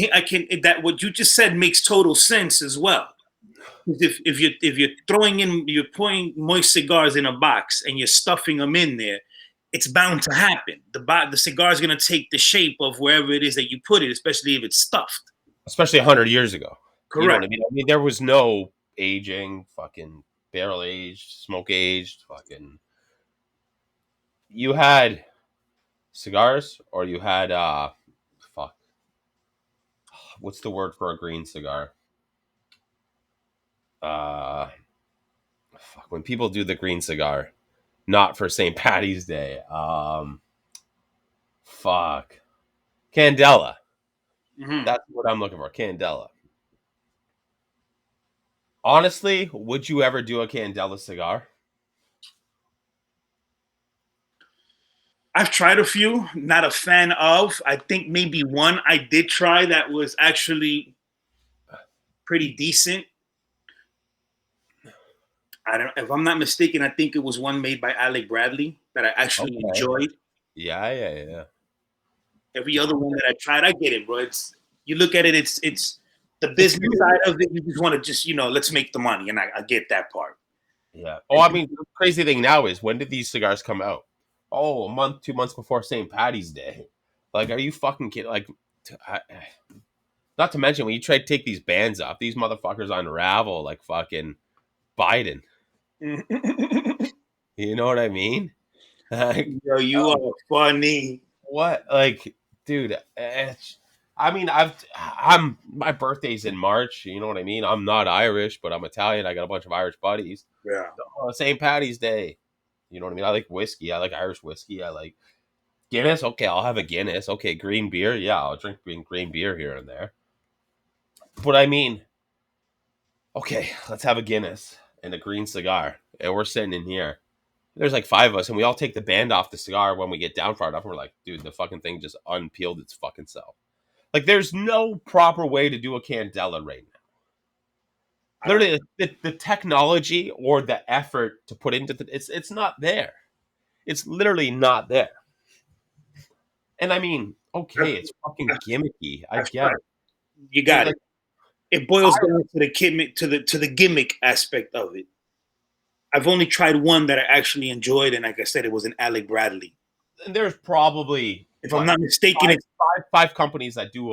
that what you just said makes total sense as well. If you're you're pouring moist cigars in a box and you're stuffing them in there, it's bound to happen. The cigar is gonna take the shape of wherever it is that you put it, especially if it's stuffed. Especially 100 years ago. You know what Correct. I mean? I mean, there was no aging, fucking barrel aged, smoke aged, fucking. You had cigars, or you had fuck. What's the word for a green cigar? Uh, fuck. When people do the green cigar, not for St. Patty's Day. Fuck. Candela. Mm-hmm. That's what I'm looking for. Candela. Honestly, would you ever do a Candela cigar? I've tried a few, not a fan of. I think maybe one I did try that was actually pretty decent. I don't, if I'm not mistaken, I think it was one made by Alec Bradley that I actually Okay. enjoyed. Yeah. Every other one that I tried, I get it, bro. It's you look at it, it's the business side of it. You just want to let's make the money, and I get that part. Yeah. Oh, I mean, the crazy thing now is, when did these cigars come out? Oh, a month, 2 months before St. Patty's Day. Like, are you fucking kidding? Like, not to mention when you try to take these bands off, these motherfuckers unravel like fucking Biden. You know what I mean? Like, Yo, you are funny. what? Like, dude, I mean, I'm my birthday's in March. You know what I mean? I'm not Irish, but I'm Italian. I got a bunch of Irish buddies. Yeah. Oh, St. Patty's Day. You know what I mean? I like whiskey. I like Irish whiskey. I like Guinness. Okay, I'll have a Guinness. Okay, green beer. Yeah, I'll drink green beer here and there. But I mean, okay, let's have a Guinness and a green cigar. And we're sitting in here. There's like five of us, and we all take the band off the cigar when we get down far enough. And we're like, dude, the fucking thing just unpeeled its fucking self. Like, there's no proper way to do a candela right now. Literally, the technology or the effort to put into it's not there. It's literally not there. And I mean, okay, it's fucking gimmicky. I I've get tried. it. You got Like, it. It boils down to the gimmick, to the gimmick aspect of it. I've only tried one that I actually enjoyed, and like I said, it was an Alec Bradley. there's probably If I'm what not mistaken, five, it's five companies that do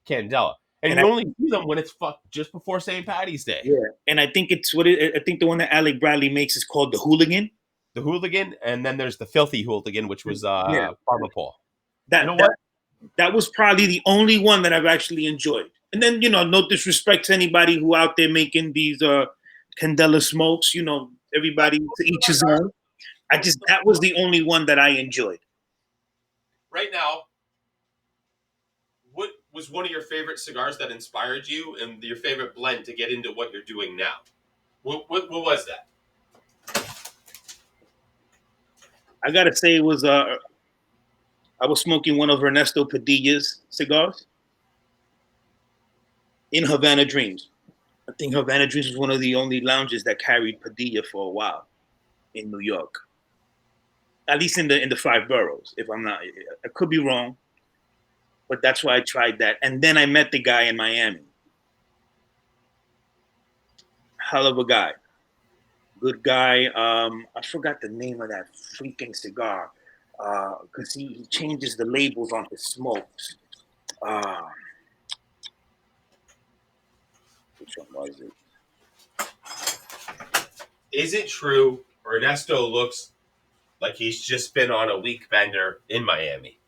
candela, and and you only see them when it's just before St. Patty's Day. yeah, and I think it's I think the one that Alec Bradley makes is called the Hooligan. The hooligan, and then there's the filthy hooligan, which was Yeah, Pharmapol. You that know that what? that was probably the only one that I've actually enjoyed. And then no disrespect to anybody who out there making these candela smokes. Everybody to each his own. That was the only one that I enjoyed. Right now, what was one of your favorite cigars that inspired you, and your favorite blend to get into what you're doing now? What was that? I gotta say it was I was smoking one of Ernesto Padilla's cigars in Havana Dreams. I think Havana Dreams was one of the only lounges that carried Padilla for a while in New York. At least in the five boroughs, if I'm not, I could be wrong, but that's why I tried that. And then I met the guy in Miami. Hell of a guy, good guy. I forgot the name of that freaking cigar because he changes the labels on his smokes. Uh, which one was it? Is it true Ernesto looks like he's just been on a week bender in Miami?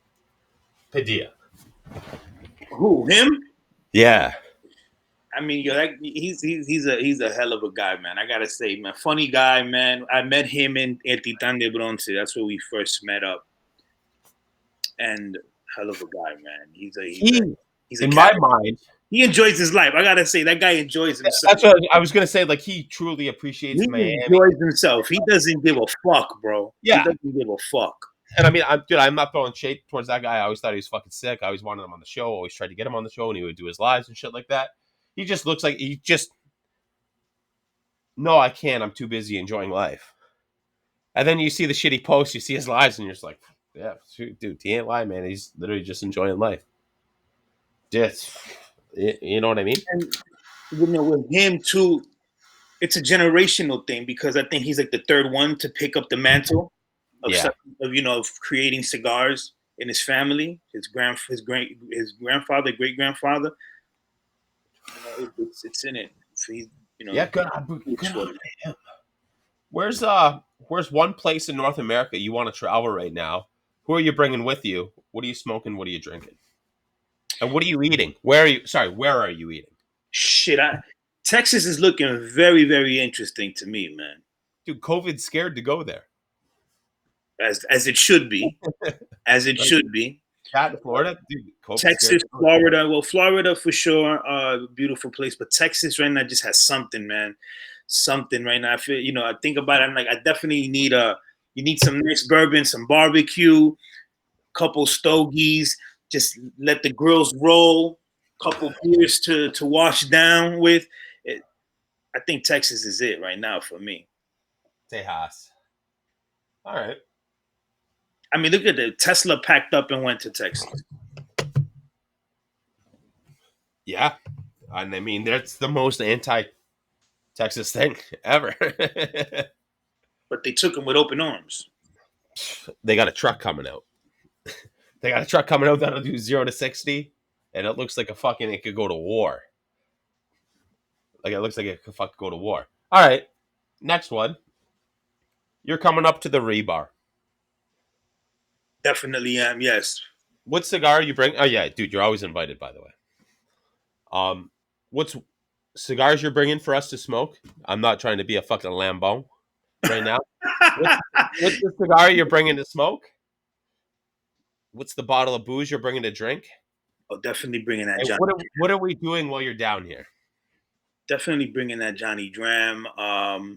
Padilla. Who, him? Yeah. I mean, he's a hell of a guy, man. I gotta say, man, funny guy, man. I met him in El Titan de Bronce. That's where we first met up, and hell of a guy, man. He's a In my character. mind, He enjoys his life. I gotta say, that guy enjoys himself. that's what I was gonna say. Like, he truly appreciates He Miami. enjoys himself. He doesn't give a fuck, bro. Yeah. He doesn't give a fuck. And I mean, I'm not throwing shade towards that guy. I always thought he was fucking sick. I always wanted him on the show. Always tried to get him on the show, and he would do his lives and shit like that. He just looks like no, I can't. I'm too busy enjoying life. And then you see the shitty posts, you see his lives, and you're just like, yeah, shoot, dude, he ain't lying, man. He's literally just enjoying life. Just, you know what I mean? And with him too, it's a generational thing because I think he's like the third one to pick up the mantle of Yeah. of creating cigars in his family. His grandfather, great grandfather. It's in it. So he's, Yeah, good on him. Where's one place in North America you want to travel right now? Who are you bringing with you? What are you smoking? What are you drinking? And what are you eating? Where are you eating? Shit, Texas is looking very, very interesting to me, man. Dude, COVID's scared to go there. As it should be. As it should be. That Florida, dude, COVID's Texas, Florida. Well, Florida for sure, beautiful place. But Texas right now just has something, man. Something right now. I feel, I think about it. I'm like, I definitely need you need some nice bourbon, some barbecue, couple stogies. Just let the grills roll. Couple beers to wash down with. I think Texas is it right now for me. Tejas. All right. I mean, look at the Tesla packed up and went to Texas. Yeah. And I mean, that's the most anti-Texas thing ever. But they took him with open arms. They got a truck coming out. They got a truck coming out that'll do 0 to 60, and it looks like a fucking it could go to war. Like it looks like it could fucking go to war. All right, next one. You're coming up to the Rebar. Definitely am. Yes. What cigar you bring? Oh yeah, dude, you're always invited. By the way. What's cigars you're bringing for us to smoke? I'm not trying to be a fucking Lambo right now. What's, what's the cigar you're bringing to smoke? What's the bottle of booze you're bringing to drink? Oh, definitely bringing that And Johnny. what are we doing while you're down here? Definitely bringing that Johnny Dram. I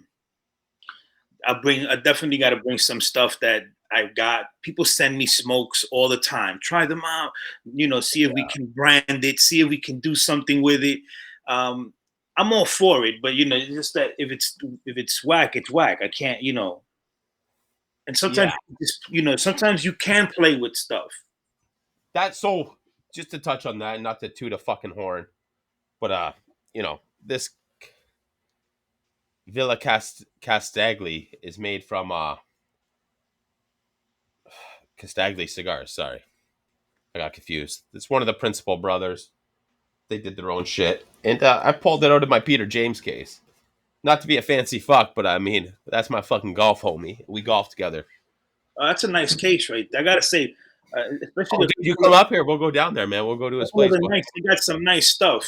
definitely got to bring some stuff that I've got. People send me smokes all the time. Try them out. See if we can brand it. See if we can do something with it. I'm all for it, but it's just that if it's whack, it's whack. I can't. And sometimes sometimes you can play with stuff. That's so. Just to touch on that, not to toot a fucking horn, but this Villa Castagli is made from Castagli cigars. Sorry, I got confused. It's one of the principal brothers. They did their own shit, and I pulled it out of my Peter James case. Not to be a fancy fuck, but I mean that's my fucking golf homie. We golf together. That's a nice case, right? I gotta say, especially Dude, you come up here, we'll go down there, man. We'll go to his place. They got some nice stuff.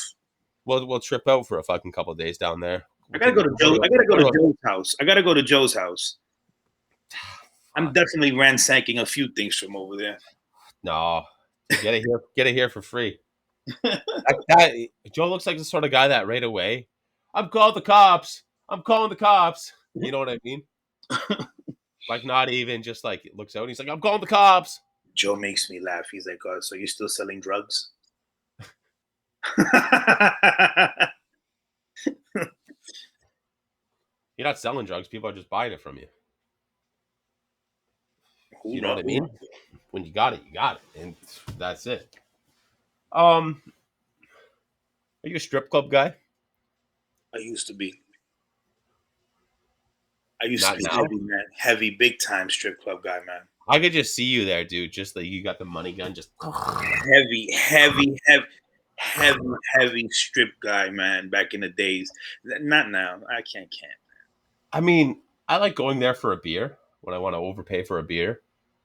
We'll trip out for a fucking couple of days down there. I gotta go to Joe. I gotta go to Joe's house. I gotta go to Joe's house. I'm definitely ransacking a few things from over there. No, get it here for free. Joe looks like the sort of guy that right away, I'm calling the cops. I'm calling the cops. You know what I mean? Like not even just like it looks out. He's like, I'm calling the cops. Joe makes me laugh. He's like, "Oh, so you're still selling drugs?" You're not selling drugs. People are just buying it from you. You know what I mean? When you got it, and that's it. Are you a strip club guy? I used to be. I used Not to be now. heavy, man. Heavy, big time strip club guy, man. I could just see you there, dude. Just like you got the money gun, just heavy strip guy, man. Back in the days, not now. I can't. I mean, I like going there for a beer when I want to overpay for a beer.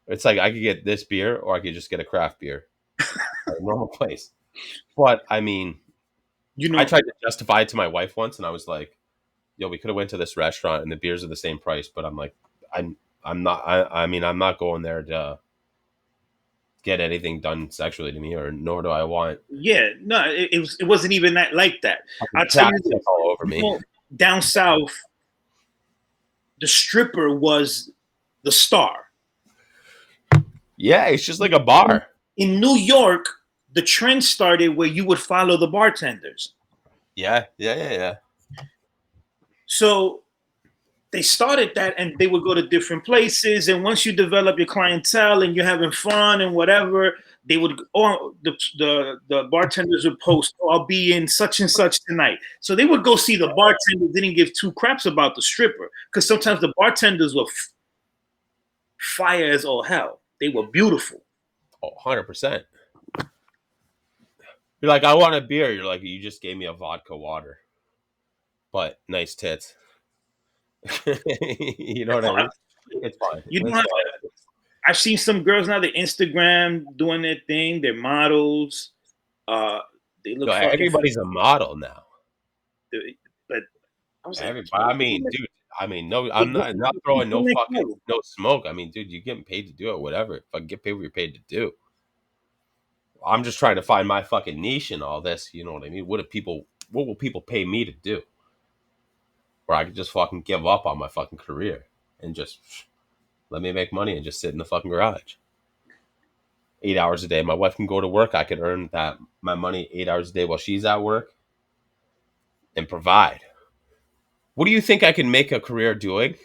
It's like I could get this beer or I could just get a craft beer at a normal place. But I mean, I tried to justify it to my wife once, and I was like, "Yo, we could have went to this restaurant and the beers are the same price." But I'm like, I'm not. I mean, I'm not going there to get anything done sexually to me, or nor do I want. Yeah, no, it wasn't even that like that. I'll tell you this, all over me. Down south, the stripper was the star. Yeah, it's just like a bar. In New York, the trend started where you would follow the bartenders. Yeah. So they started that, and they would go to different places. And once you develop your clientele and you're having fun and whatever, they would the bartenders would post, "Oh, I'll be in such and such tonight." So they would go see the bartender. Didn't give two craps about the stripper, because sometimes the bartenders were fire as all hell. They were beautiful. Oh, 100%. You're like, I want a beer. You're like, you just gave me a vodka water, but nice tits. You know what I mean? It's fine. I've seen some girls now. They Instagram doing their thing. They're models. They look. Everybody's a model now. But I was everybody. I mean, dude. I mean, no. I'm not throwing no smoke. I mean, dude, you're getting paid to do it. Whatever. If I get paid what you're paid to do. I'm just trying to find my fucking niche in all this. You know what I mean? What will people pay me to do? Where I could just fucking give up on my fucking career and just let me make money and just sit in the fucking garage. 8 hours a day. My wife can go to work. I could earn my money 8 hours a day while she's at work and provide. What do you think I can make a career doing?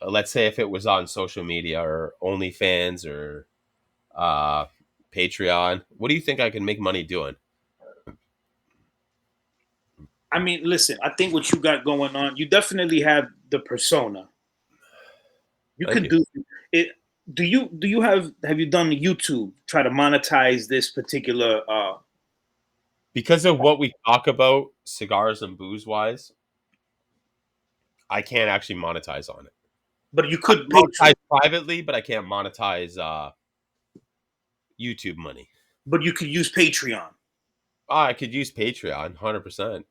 Let's say if it was on social media or OnlyFans or Patreon. What do you think I can make money doing? I mean, listen, I think what you got going on, you definitely have the persona. You can do it. Do you have you done YouTube try to monetize this particular Because of what we talk about, cigars and booze wise, I can't actually monetize on it. but you I could can Patreon, monetize privately, but I can't monetize YouTube money. but you could use Patreon. I could use Patreon, 100%.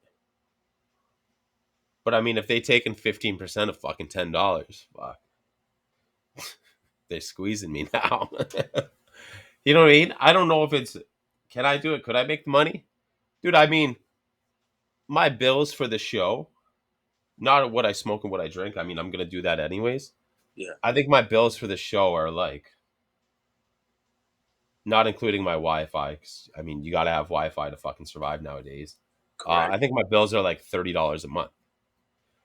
But I mean, if they taken 15% of fucking $10, fuck, they're squeezing me now. You know what I mean? I don't know if it's. Can I do it? Could I make the money, dude? I mean, my bills for the show, not what I smoke and what I drink. I mean, I'm gonna do that anyways. Yeah, I think my bills for the show are like not including my Wi-Fi. 'Cause, I mean, you gotta have Wi-Fi to fucking survive nowadays. correct. I think my bills are like $30 a month,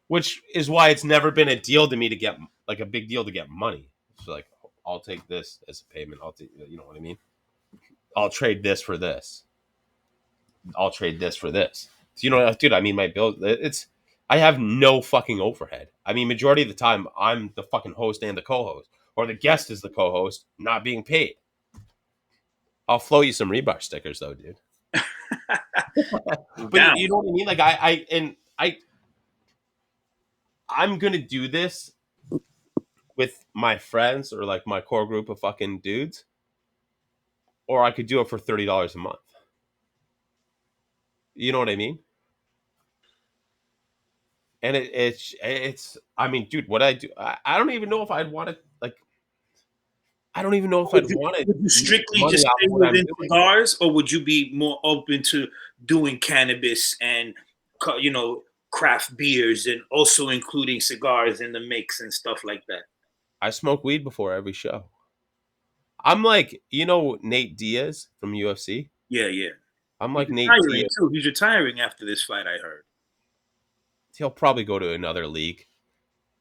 which is why it's never been a deal to me to get like a big deal to get money. It's like I'll take this as a payment. I'll take, you know what I mean? I'll trade this for this. I'll trade this for this. So, you know, dude, I mean, my bill, it's, I have no fucking overhead. I mean, majority of the time, I'm the fucking host and the co-host, or the guest is the co-host, not being paid. I'll flow you some Rebar stickers though, dude. But Down. you know what I mean? Like I'm gonna do this with my friends or like my core group of fucking dudes, or I could do it for $30 a month. You know what I mean? And it's. I mean, dude, what I do, I don't even know if I'd want to like. I don't even know if I'd want to Would you make strictly money just off stay what I'm within doing. cigars, or would you be more open to doing cannabis and craft beers and also including cigars in the mix and stuff like that? I smoke weed before every show. I'm like, you know, Nate Diaz from UFC. Yeah, yeah. I'm He's like Nate retiring Diaz. too. He's retiring after this fight, I heard. He'll probably go to another league.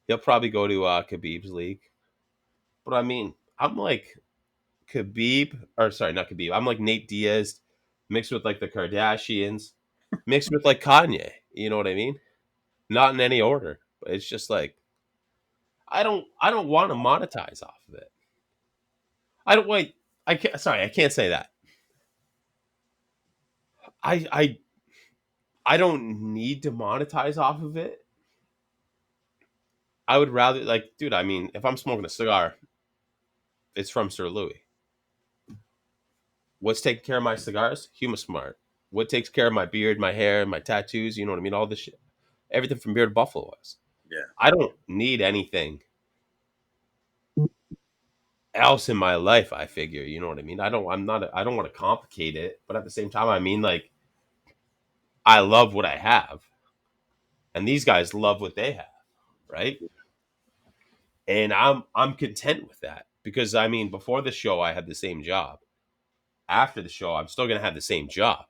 He'll probably go to Khabib's league. But I mean, I'm like Khabib, or sorry, not Khabib. I'm like Nate Diaz mixed with like the Kardashians, mixed with like Kanye. You know what I mean? Not in any order, but it's just like I don't want to monetize off of it. I don't wait. I can't, sorry, I can't say that. I don't need to monetize off of it. I would rather like, dude. I mean, if I'm smoking a cigar, it's from Sir Louis. What's taking care of my cigars? Humasmart. What takes care of my beard, my hair, my tattoos? You know what I mean? All this shit. Everything from Beard Buffalo was. Yeah, I don't need anything else in my life. I figure, you know what I mean. I don't. I'm not. I don't want to complicate it, but at the same time, I mean, like, I love what I have, and these guys love what they have, right? And I'm content with that because I mean, before the show, I had the same job. After the show, I'm still gonna have the same job,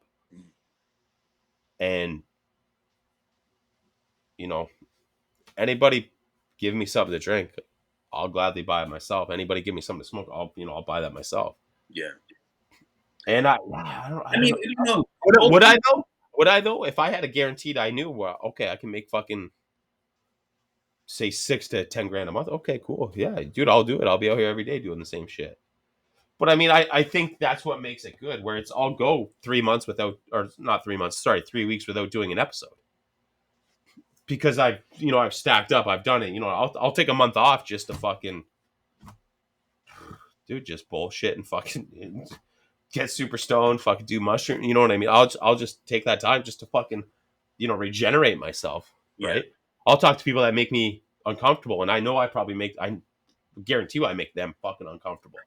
and you know, anybody give me something to drink, I'll gladly buy it myself. Anybody give me something to smoke, I'll buy that myself. yeah. And I I don't mean, know. Would I ultimately, though? Would I though? If I had a guaranteed, I knew, well, okay, I can make fucking say 6 to 10 grand a month. Okay, cool. Yeah, dude, I'll do it. I'll be out here every day doing the same shit. But I mean, I think that's what makes it good, where it's I'll go 3 months without, or not 3 months, sorry, 3 weeks without doing an episode because I've stacked up, I've done it. I'll take a month off just to fucking dude, just bullshit and fucking get super stoned, fucking do mushroom. You know what I mean? I'll just take that time just to fucking regenerate myself, yeah, right? I'll talk to people that make me uncomfortable, and I know I guarantee you I make them fucking uncomfortable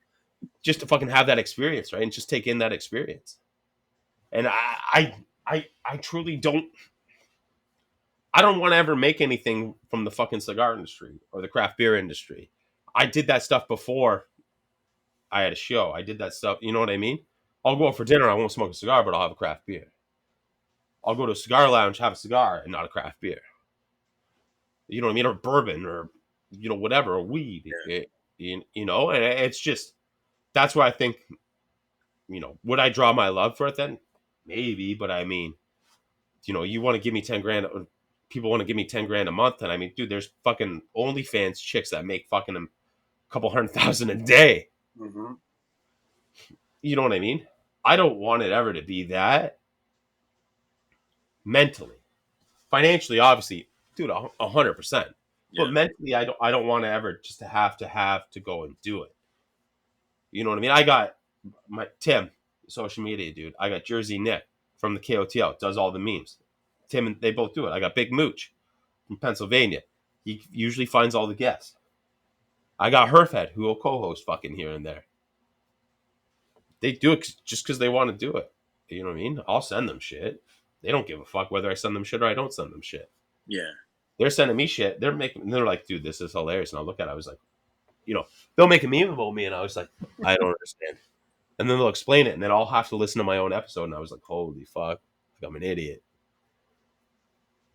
just to fucking have that experience, right? And just take in that experience. And I truly don't. I don't want to ever make anything from the fucking cigar industry or the craft beer industry. I did that stuff before I had a show. I did that stuff. You know what I mean? I'll go out for dinner. I won't smoke a cigar, but I'll have a craft beer. I'll go to a cigar lounge, have a cigar, and not a craft beer. You know what I mean? Or bourbon, or whatever, or weed. And it's just that's why I think. Would I draw my love for it then? Maybe, but I mean, you want to give me 10 grand, or people want to give me 10 grand a month, and I mean, dude, there's fucking OnlyFans chicks that make fucking couple 100,000 a day. Mm-hmm. You know what I mean? I don't want it ever to be that mentally. Financially, obviously, dude, 100%. But Yeah. mentally, I don't want to ever just to have to go and do it. You know what I mean? I got my Tim, social media dude. I got Jersey Nick from the KOTL, does all the memes. Tim and they both do it. I got Big Mooch from Pennsylvania. He usually finds all the guests. I got Herfhead, who will co-host fucking here and there. They do it just because they want to do it. You know what I mean? I'll send them shit. They don't give a fuck whether I send them shit or I don't send them shit. Yeah. They're sending me shit. They're like, dude, this is hilarious. And I'll look at it. I was like, they'll make a meme about me. And I was like, I don't understand. And then they'll explain it. And then I'll have to listen to my own episode. And I was like, holy fuck. Like, I'm an idiot.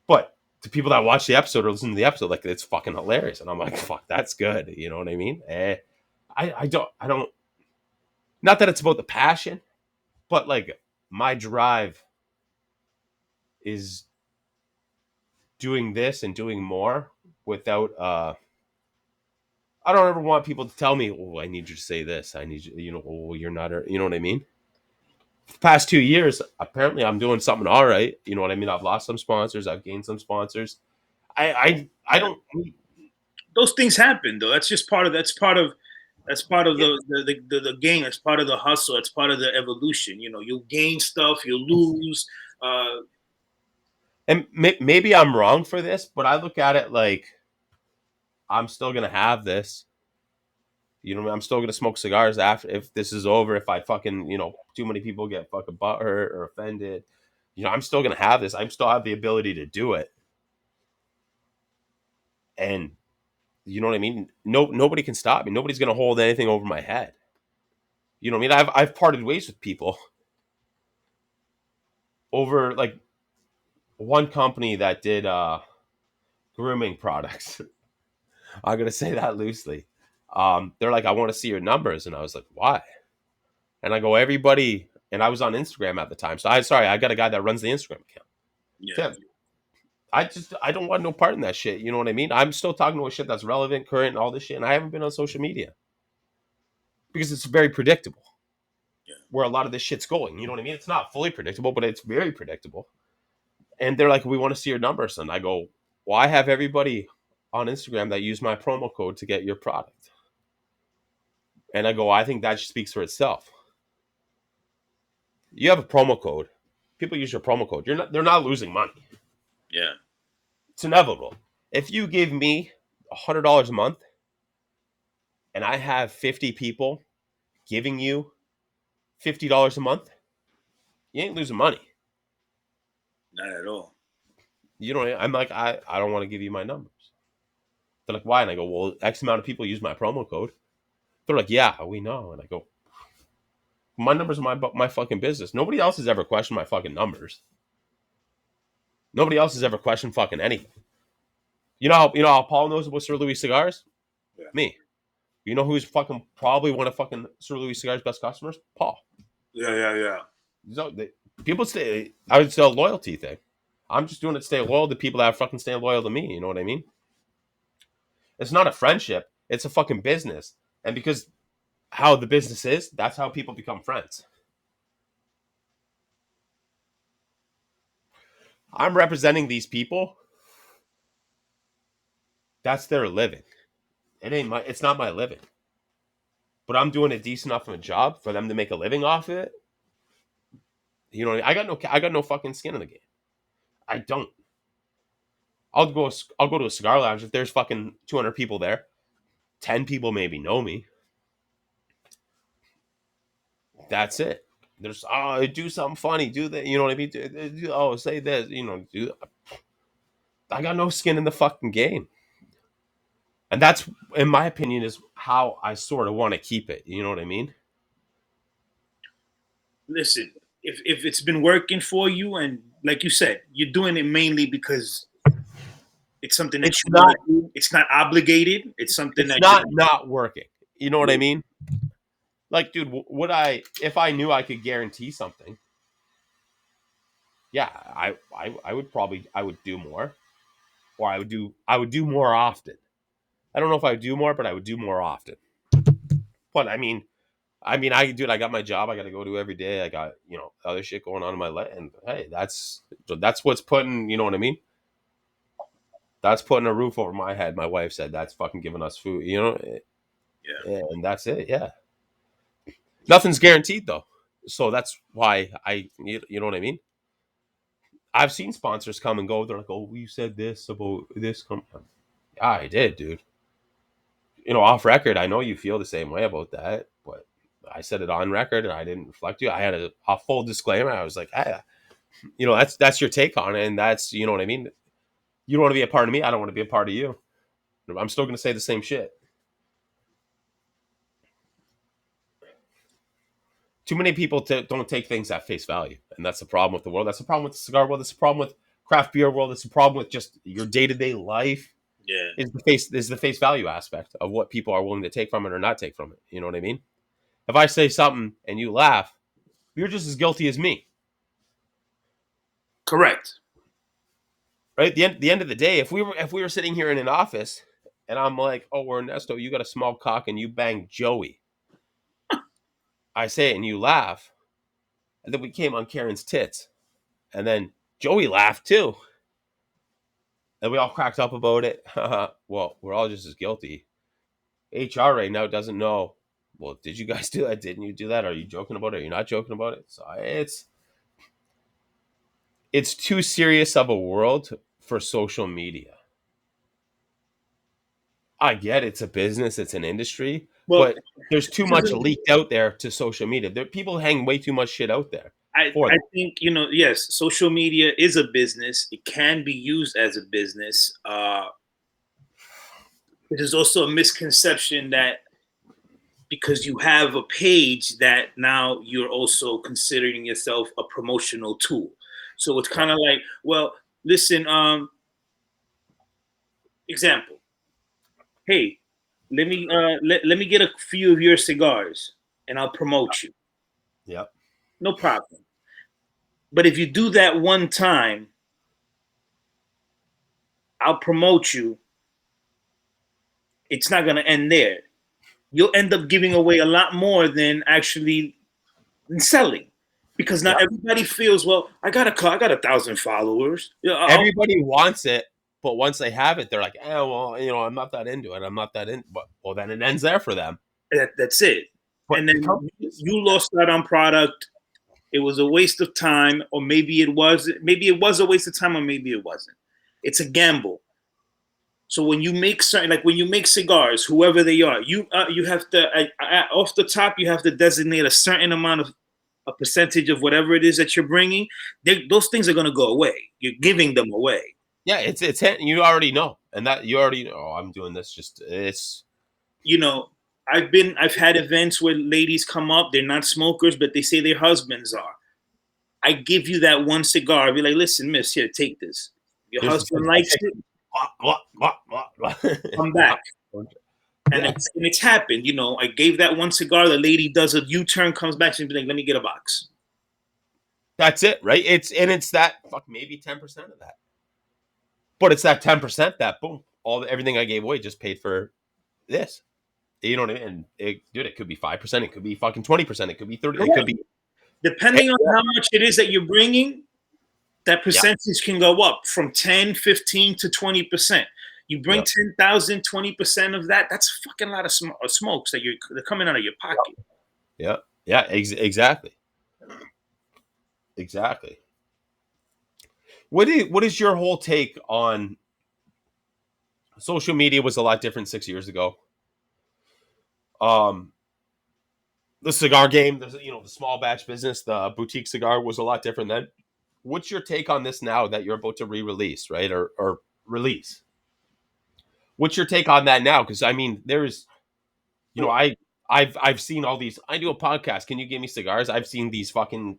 But to people that watch the episode or listen to the episode, like, it's fucking hilarious. And I'm like, fuck, that's good. You know what I mean? I don't, not that it's about the passion, but like my drive is doing this and doing more without I don't ever want people to tell me, oh, I need you to say this, I need you, oh, you're not you know what I mean. The past 2 years apparently I'm doing something all right, you know what I mean. I've lost some sponsors, I've gained some sponsors. I Yeah. don't Those things happen though. That's part of yeah. the game. That's part of the hustle. It's part of the evolution. You'll gain stuff, you'll lose. Uh, And maybe I'm wrong for this, but I look at it like I'm still gonna have this. You know, I'm still gonna smoke cigars after if this is over. If I fucking, too many people get fucking butthurt or offended, I'm still gonna have this. I still have the ability to do it, and you know what I mean. No, nobody can stop me. Nobody's gonna hold anything over my head. You know what I mean? I've parted ways with people over like one company that did grooming products. I'm gonna say that loosely. They're like, I want to see your numbers, and I was like, why? And I go, everybody, and I was on Instagram at the time. So I got a guy that runs the Instagram account. yeah, Tim, I don't want no part in that shit. You know what I mean? I'm still talking about shit that's relevant, current, and all this shit, and I haven't been on social media because it's very predictable yeah, where a lot of this shit's going. You know what I mean? It's not fully predictable, but it's very predictable. And they're like, we want to see your numbers, and I go, well, I have everybody on Instagram that use my promo code to get your product, and I go, I think that speaks for itself. You have a promo code. People use your promo code. They're not losing money. yeah. It's inevitable. If you give me $100 a month and I have 50 people giving you $50 a month, you ain't losing money. Not at all. You know, I'm like, I don't want to give you my numbers. They're like, why? And I go, well, X amount of people use my promo code. They're like, yeah, we know. And I go, my numbers are my fucking business. Nobody else has ever questioned my fucking numbers. Nobody else has ever questioned fucking anything. You know how Paul knows about Sir Louis cigars? Yeah, Me. You know who's fucking probably one of fucking Sir Louis cigars' best customers? Paul. yeah, yeah, yeah. So people stay. I would say a loyalty thing. I'm just doing it to stay loyal to people that are fucking staying loyal to me. You know what I mean? It's not a friendship. It's a fucking business. And because how the business is, that's how people become friends. I'm representing these people. That's their living. It's not my living. But I'm doing a decent enough of a job for them to make a living off of it. You know, I got no fucking skin in the game. I don't. I'll go to a cigar lounge if there's fucking 200 people there. 10 people maybe know me. That's it. There's do something funny, do that. You know what I mean? Say this. Do. I got no skin in the fucking game, and that's, in my opinion, is how I sort of want to keep it. You know what I mean? Listen, if it's been working for you, and like you said, you're doing it mainly because it's something that It's you want not. to do. It's not obligated. It's something It's that not working. You know what I you. mean? Like, dude, would I if I knew I could guarantee something? Yeah, I would probably I would do more, or I would do more often. I don't know if I would do more, but I would do more often. But I mean, dude, I got my job. I got to go to every day. I got other shit going on in my life, and hey, that's what's putting. You know what I mean? That's putting a roof over my head. My wife said that's fucking giving us food. Yeah. And that's it. Yeah, nothing's guaranteed though. So that's why you know what I mean? I've seen sponsors come and go. They're like, "Oh, you said this about this." Yeah, I did, dude. Off record, I know you feel the same way about that, but I said it on record, and I didn't reflect you. I had a full disclaimer. I was like, "Hey, that's your take on it, and that's what I mean. You don't want to be a part of me. I don't want to be a part of you. I'm still going to say the same shit." Too many people don't take things at face value, and that's the problem with the world. That's the problem with the cigar world. That's the problem with craft beer world. That's the problem with just your day to day life. Yeah. Is the face value aspect of what people are willing to take from it or not take from it. You know what I mean? If I say something and you laugh, you're just as guilty as me, Correct. right? The end of the day, if we were sitting here in an office and I'm like, "Oh, Ernesto, you got a small cock and you bang Joey," I say it and you laugh, and then we came on Karen's tits, and then Joey laughed too, and we all cracked up about it. Well, we're all just as guilty. HR right now doesn't know. Well, did you guys do that? Didn't you do that? Are you joking about it? Are you not joking about it? So it's too serious of a world for social media. I get it's a business, it's an industry, Well, but there's too much leaked out there to social media. People hang way too much shit out there for I them. think yes, social media is a business. It can be used as a business. There's also a misconception that because you have a page that now you're also considering yourself a promotional tool. So it's kind of like, well, listen, example. Hey, let me get a few of your cigars and I'll promote you. Yep. No problem. But if you do that one time, I'll promote you. It's not going to end there. You'll end up giving away a lot more than actually selling, because not Yep. everybody feels, well, I got a 1,000 followers. Everybody wants it, but once they have it, they're like, well, I'm not that into it. I'm not that in. But well, then it ends there for them. That's it. But And then companies, you lost out on product. It was a waste of time, or maybe it was. Maybe it was a waste of time, or maybe it wasn't. It's a gamble. So when you make certain, like when you make cigars, whoever they are, you have to off the top, you have to designate a certain amount of a percentage of whatever it is that you're bringing. Those things are going to go away. You're giving them away. yeah, it's you already know, and that you already know. Oh, I'm doing this. Just it's I've had events where ladies come up, they're not smokers, but they say their husbands are. I give you that one cigar. I'll be like, listen, miss, here, take this. Your here's the husband cigar. likes it, come back. And Yeah, it's happened. I gave that one cigar. The lady does a U-turn, comes back, and be like, "Let me get a box." that's it, right? It's that fuck maybe 10% of that, but it's that 10% that boom, everything I gave away just paid for this. You know what I mean? And dude, it could be 5%, it could be fucking 20%, it could be 30, it could be Depending on how much it is that you're bringing, that yeah, percentage can go up from 10, 15 to 20%. You bring yeah, 10,000, 20% of that, that's a fucking lot of smokes that they're coming out of your pocket. yeah, yeah, exactly, exactly. What is your whole take on social media? Was a lot different 6 years ago. Um, the cigar game, the small batch business, the boutique cigar was a lot different then. What's your take on this now that you're about to re-release, right? Or release? What's your take on that now? Because I mean, there's, I've seen all these. I do a podcast. Can you give me cigars? I've seen these fucking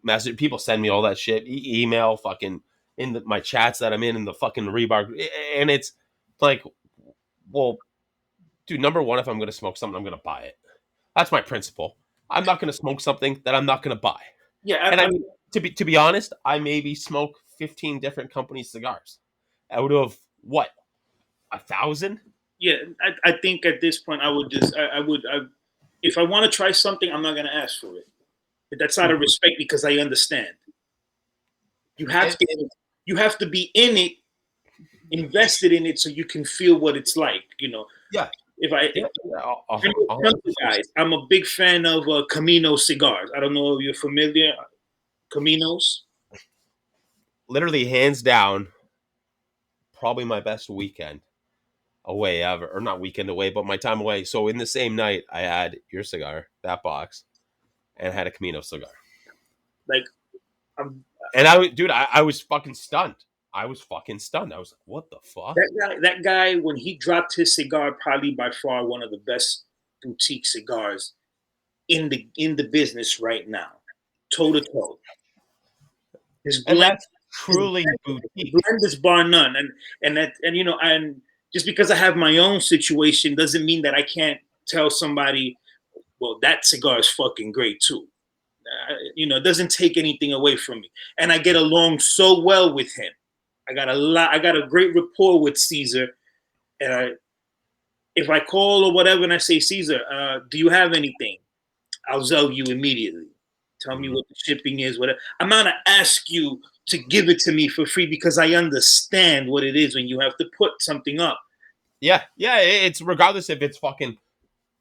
message. People send me all that shit, email, fucking in my chats that I'm in the fucking Rebar, and it's like, well, dude. Number one, if I'm gonna smoke something, I'm gonna buy it. That's my principle. I'm not gonna smoke something that I'm not gonna buy. Yeah, And I mean, to be honest, I maybe smoke 15 different companies' cigars out of what, 1,000? yeah. I think at this point, I would just, I would. if I want to try something, I'm not gonna ask for it. But that's out of respect because I understand. You have And, to you have to be in it, invested in it, so you can feel what it's like. yeah, If I yeah, yeah, I'm a 100%. guys, I'm a big fan of Camino cigars. I don't know if you're familiar. Caminos. Literally, hands down, probably my best weekend away ever, or not weekend away, but my time away. So in the same night, I had your cigar, that box, and had a Camino cigar. Like I'm And I was fucking stunned. I was fucking stunned. I was like, what the fuck? that guy when he dropped his cigar, probably by far one of the best boutique cigars in the business right now, toe to toe. His And blend, that's truly his boutique. blend is bar none, and just because I have my own situation doesn't mean that I can't tell somebody, well, that cigar is fucking great too. It doesn't take anything away from me, and I get along so well with him. I got a great rapport with Caesar, and if I call or whatever and I say, Caesar, do you have anything? I'll tell you immediately. Tell me Mhm. what the shipping is, whatever. I'm not gonna ask you to give it to me for free because I understand what it is when you have to put something up. Yeah, yeah. It's regardless if it's fucking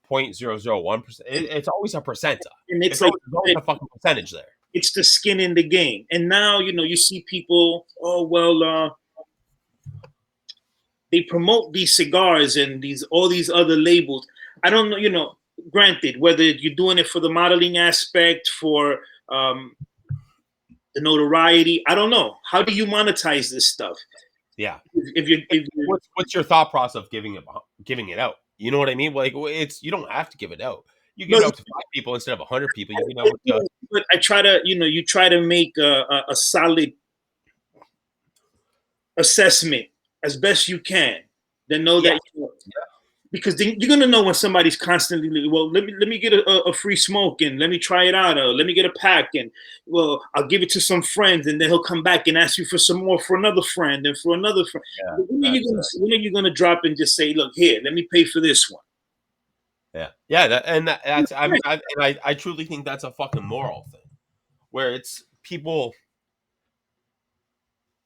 0.001%. And, It's always a percenta. and it's It's like always, there's always a fucking percentage there. it's the skin in the game. And now, you see people, oh well, they promote these cigars and all these other labels. I don't know, granted, whether you're doing it for the modeling aspect, for um, the notoriety, I don't know. How do you monetize this stuff? Yeah. If you're What's your thought process of giving it out? You know what I mean? Like, it's, you don't have to give it out. You no, give it out to 5 people instead of 100 people. You give it out to, but I try to, you try to make a solid assessment as best you can. Then know yeah, that because then you're gonna know when somebody's constantly, well, let me get a free smoke and let me try it out, or let me get a pack and, well, I'll give it to some friends, and then he'll come back and ask you for some more for another friend and for another friend. yeah, When are you gonna drop and just say, look, here, let me pay for this one? yeah, yeah. That's, I mean, I truly think that's a fucking moral thing where it's people.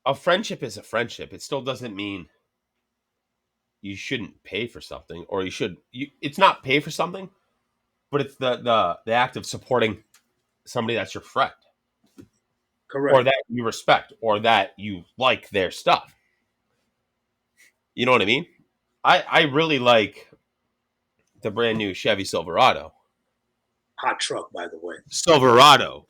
A friendship is a friendship. It still doesn't mean you shouldn't pay for something, or you should. It's not pay for something, but it's the act of supporting somebody that's your friend, or Correct. that you respect, or that you like their stuff. You know what I mean? I really like the brand new Chevy Silverado. Hot truck, by the way. Silverado.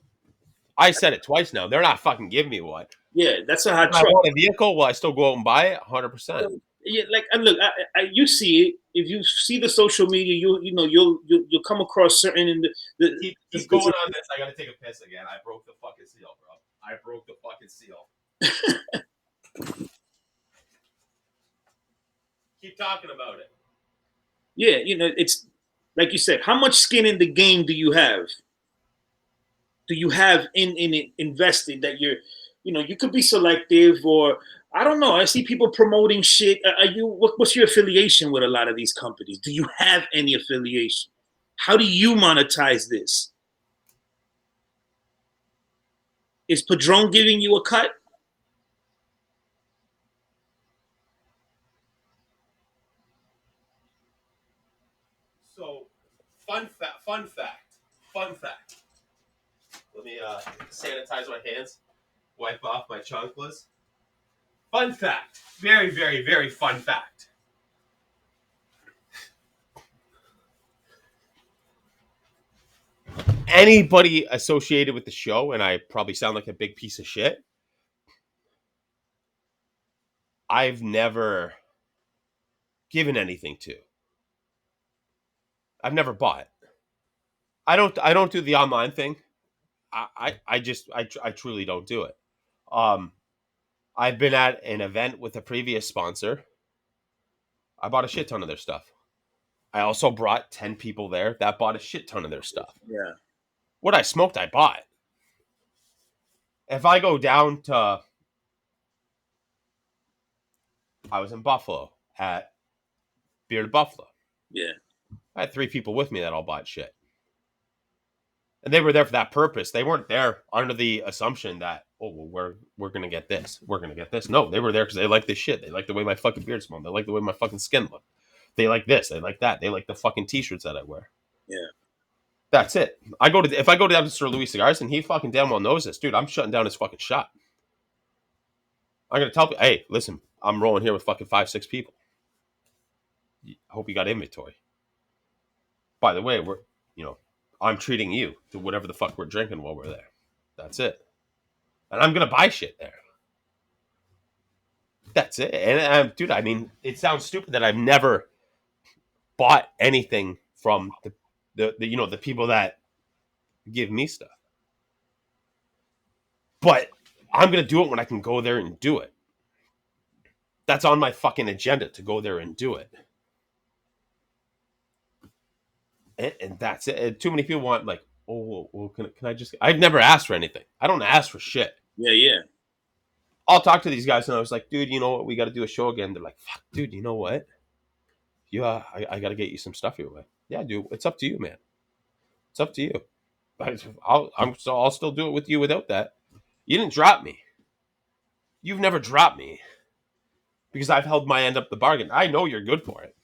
I said it twice now. They're not fucking giving me one. Yeah, that's a hot If I truck. want a vehicle, will I still go out and buy it? 100%. Yeah, like, and look, you see it. If you see the social media, you'll come across certain in Keep going on this. I gotta take a piss again. I broke the fucking seal, bro. I broke the fucking seal. Keep talking about it. yeah, it's like you said. How much skin in the game do you have? Do you have in it invested that you could be selective, or I don't know. I see people promoting shit. Are you what's your affiliation with a lot of these companies? Do you have any affiliation? How do you monetize this? Is Padron giving you a cut? So, fun fact. Let me sanitize my hands, wipe off my chanclas. Fun fact. Very, very, very fun fact. Anybody associated with the show, and I probably sound like a big piece of shit, I've never given anything to. I've never bought. I don't do the online thing. I truly don't do it. Um, I've been at an event with a previous sponsor. I bought a shit ton of their stuff. I also brought 10 people there that bought a shit ton of their stuff. Yeah, What I smoked, I bought. If I go down to, I was in Buffalo at Bearded Buffalo. yeah. I had 3 people with me that all bought shit. And they were there for that purpose. They weren't there under the assumption that, oh, well, we're gonna get this. We're gonna get this. No, they were there because they like this shit. They like the way my fucking beard smells. They like the way my fucking skin looks. They like this. They like that. They like the fucking t-shirts that I wear. Yeah. That's it. If I go down to Sir Louis Cigars and he fucking damn well knows this, dude, I'm shutting down his fucking shop. I'm gonna tell people, hey, listen, I'm rolling here with fucking 5-6 people. I hope you got inventory. By the way, I'm treating you to whatever the fuck we're drinking while we're there. That's it. And I'm gonna buy shit there. That's it. And dude, I mean, it sounds stupid that I've never bought anything from the people that give me stuff. But I'm gonna do it when I can go there and do it. That's on my fucking agenda to go there and do it. And that's it. And too many people want like, oh, well, can I just? I've never asked for anything. I don't ask for shit. Yeah, yeah. I'll talk to these guys and I was like, dude, you know what? We got to do a show again. They're like, fuck, dude, you know what? Yeah, I got to get you some stuff your way. Yeah, dude, it's up to you, man. It's up to you. I'll still do it with you without that. You didn't drop me. You've never dropped me because I've held my end up the bargain. I know you're good for it.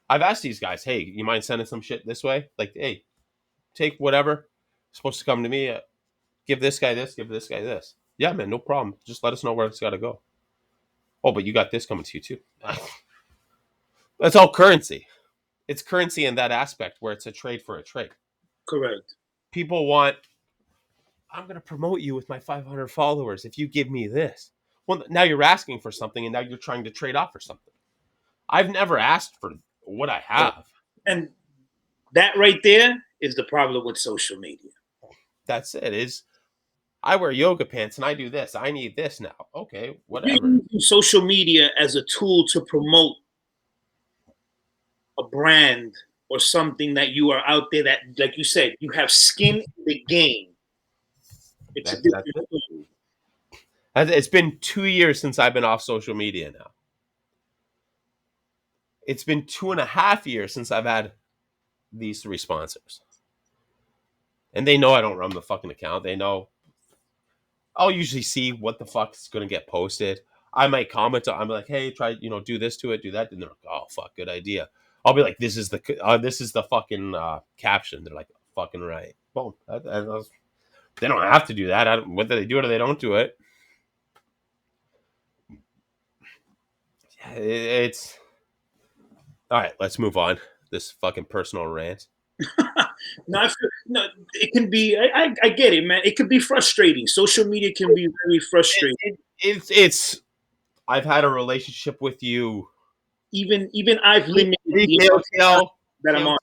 I've asked these guys, hey, you mind sending some shit this way? Like, hey, take whatever. It's supposed to come to me. Give this guy this. Give this guy this. Yeah, man, no problem. Just let us know where it's got to go. Oh, but you got this coming to you too. That's all currency. It's currency in that aspect where it's a trade for a trade. Correct. People want, I'm going to promote you with my 500 followers if you give me this. Well, now you're asking for something and now you're trying to trade off for something. I've never asked for what I have. And that right there is the problem with social media. That's it. Is I wear yoga pants and I do this. I need this now. Okay, whatever. You're using social media as a tool to promote a brand or something that you are out there that, like you said, you have skin in the game. It's a different tool. It's been 2 years since I've been off social media now. It's been 2.5 years since I've had these 3 sponsors. And they know I don't run the fucking account. They know I'll usually see what the fuck's going to get posted. I might comment. I'm like, hey, try, do this to it, do that. And they're like, oh, fuck, good idea. I'll be like, this is the fucking caption. They're like, fucking right. Boom. They don't have to do that. Whether they do it or they don't do it. It's all right. Let's move on. This fucking personal rant. No, it can be. I get it, man. It can be frustrating. Social media can be very frustrating. It's. I've had a relationship with you. Even I've limited KOTL, that I'm on.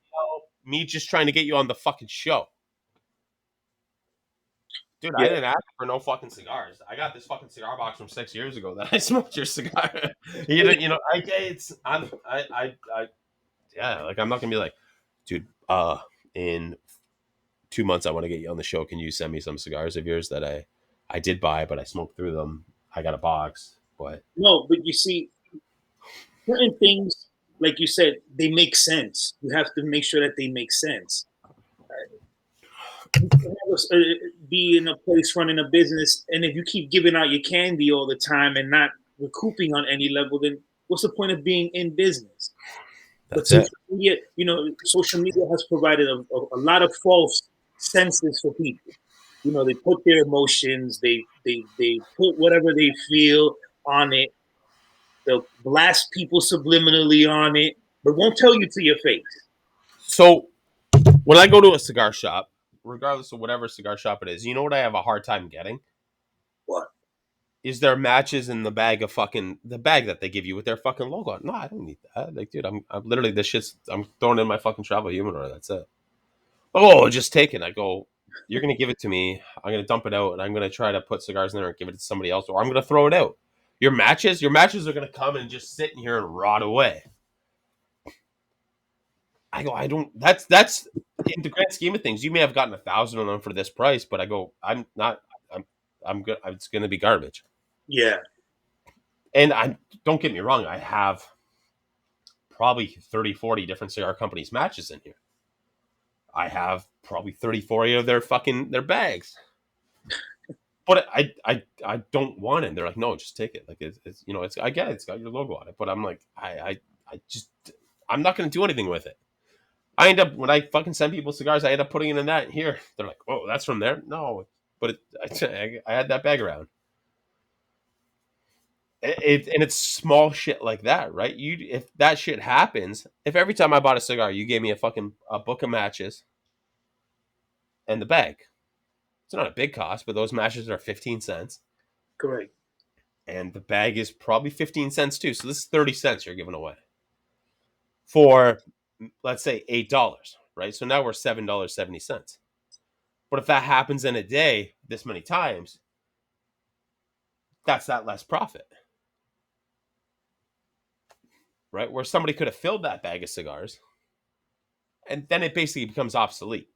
Me just trying to get you on the fucking show. Dude, Yeah. I didn't ask for no fucking cigars. I got this fucking cigar box from 6 years ago that I smoked your cigar. Yeah, like I'm not gonna be like, dude, in 2 months I want to get you on the show. Can you send me some cigars of yours that I did buy, but I smoked through them. I got a box, but no, but you see, certain things, like you said, they make sense. You have to make sure that they make sense. Be in a place running a business, and if you keep giving out your candy all the time and not recouping on any level, then what's the point of being in business? that's but it. Social media has provided a lot of false senses for people. They put their emotions, they put whatever they feel on it. They'll blast people subliminally on it, but won't tell you to your face. So when I go to a cigar shop, regardless of whatever cigar shop it is, you know what I have a hard time getting? What? Is there matches in the bag that they give you with their fucking logo on? No, I don't need that. Like, dude, I'm literally I'm throwing in my fucking travel humidor. That's it. Oh, just take it. I go, you're gonna give it to me. I'm gonna dump it out, and I'm gonna try to put cigars in there and give it to somebody else, or I'm gonna throw it out. Your matches are gonna come and just sit in here and rot away. I go, I don't. That's in the grand scheme of things. You may have gotten 1,000 of them for this price, but I go, I'm not. I'm good. It's gonna be garbage. Yeah. And I don't get me wrong. I have probably 30, 40 different cigar companies matches in here. I have probably 34 of their bags. But I don't want it. They're like, no, just take it. Like it's it's I get it. It's got your logo on it. But I'm like, I just I'm not gonna do anything with it. I end up when I fucking send people cigars, I end up putting it in that here. They're like, oh, that's from there. No, but I had that bag around. And it's small shit like that, right? You if that shit happens, if every time I bought a cigar, you gave me a book of matches and the bag, it's not a big cost, but those matches are 15 cents, Correct. and the bag is probably 15 cents too. So this is 30 cents you're giving away for, let's say, $8, right? So now we're $7.70. But if that happens in a day this many times, that's that less profit, right? Where somebody could have filled that bag of cigars, and then it basically becomes obsolete.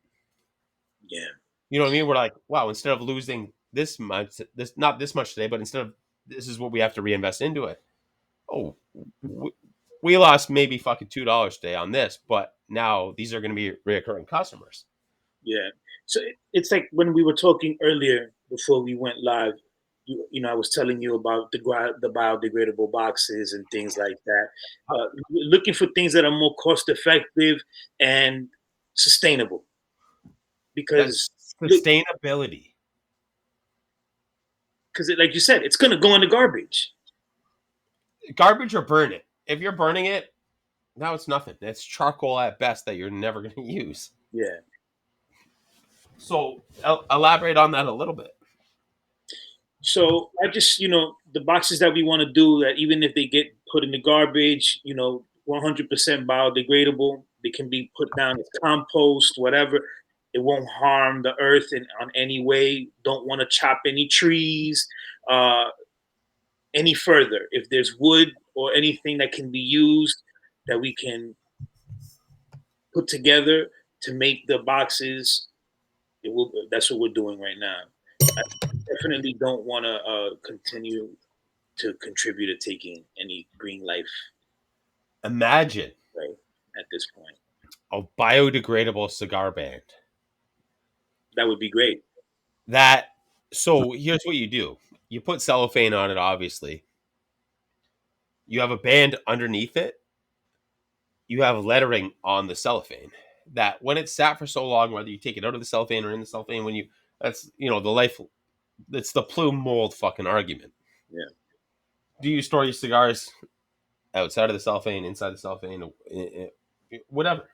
Yeah. You know what I mean? We're like, wow, instead of losing this much, this not this much today, but instead of this is what we have to reinvest into it. Oh, we lost maybe fucking $2 today on this, but now these are going to be reoccurring customers. Yeah. So it's like when we were talking earlier before we went live. I was telling you about the biodegradable boxes and things like that. Looking for things that are more cost effective and sustainable. That's Because sustainability. like you said, it's going to go in the garbage. Garbage or burn it. If you're burning it, now it's nothing. It's charcoal at best that you're never going to use. Yeah. So elaborate on that a little bit. So I just, the boxes that we want to do, that even if they get put in the garbage, 100% biodegradable, they can be put down as compost, whatever. It won't harm the earth on any way. Don't want to chop any trees uh, any further. If there's wood or anything that can be used that we can put together to make the boxes, that's what we're doing right now. I definitely don't want to continue to contribute to taking any green life Imagine right at this point. a biodegradable cigar band. That would be great. That so here's what you do. You put cellophane on it, obviously. You have a band underneath it. You have lettering on the cellophane that when it's sat for so long, whether you take it out of the cellophane or in the cellophane, when you that's the life, it's the plume mold fucking argument. Yeah. Do you store your cigars outside of the cellophane, inside the cellophane, whatever?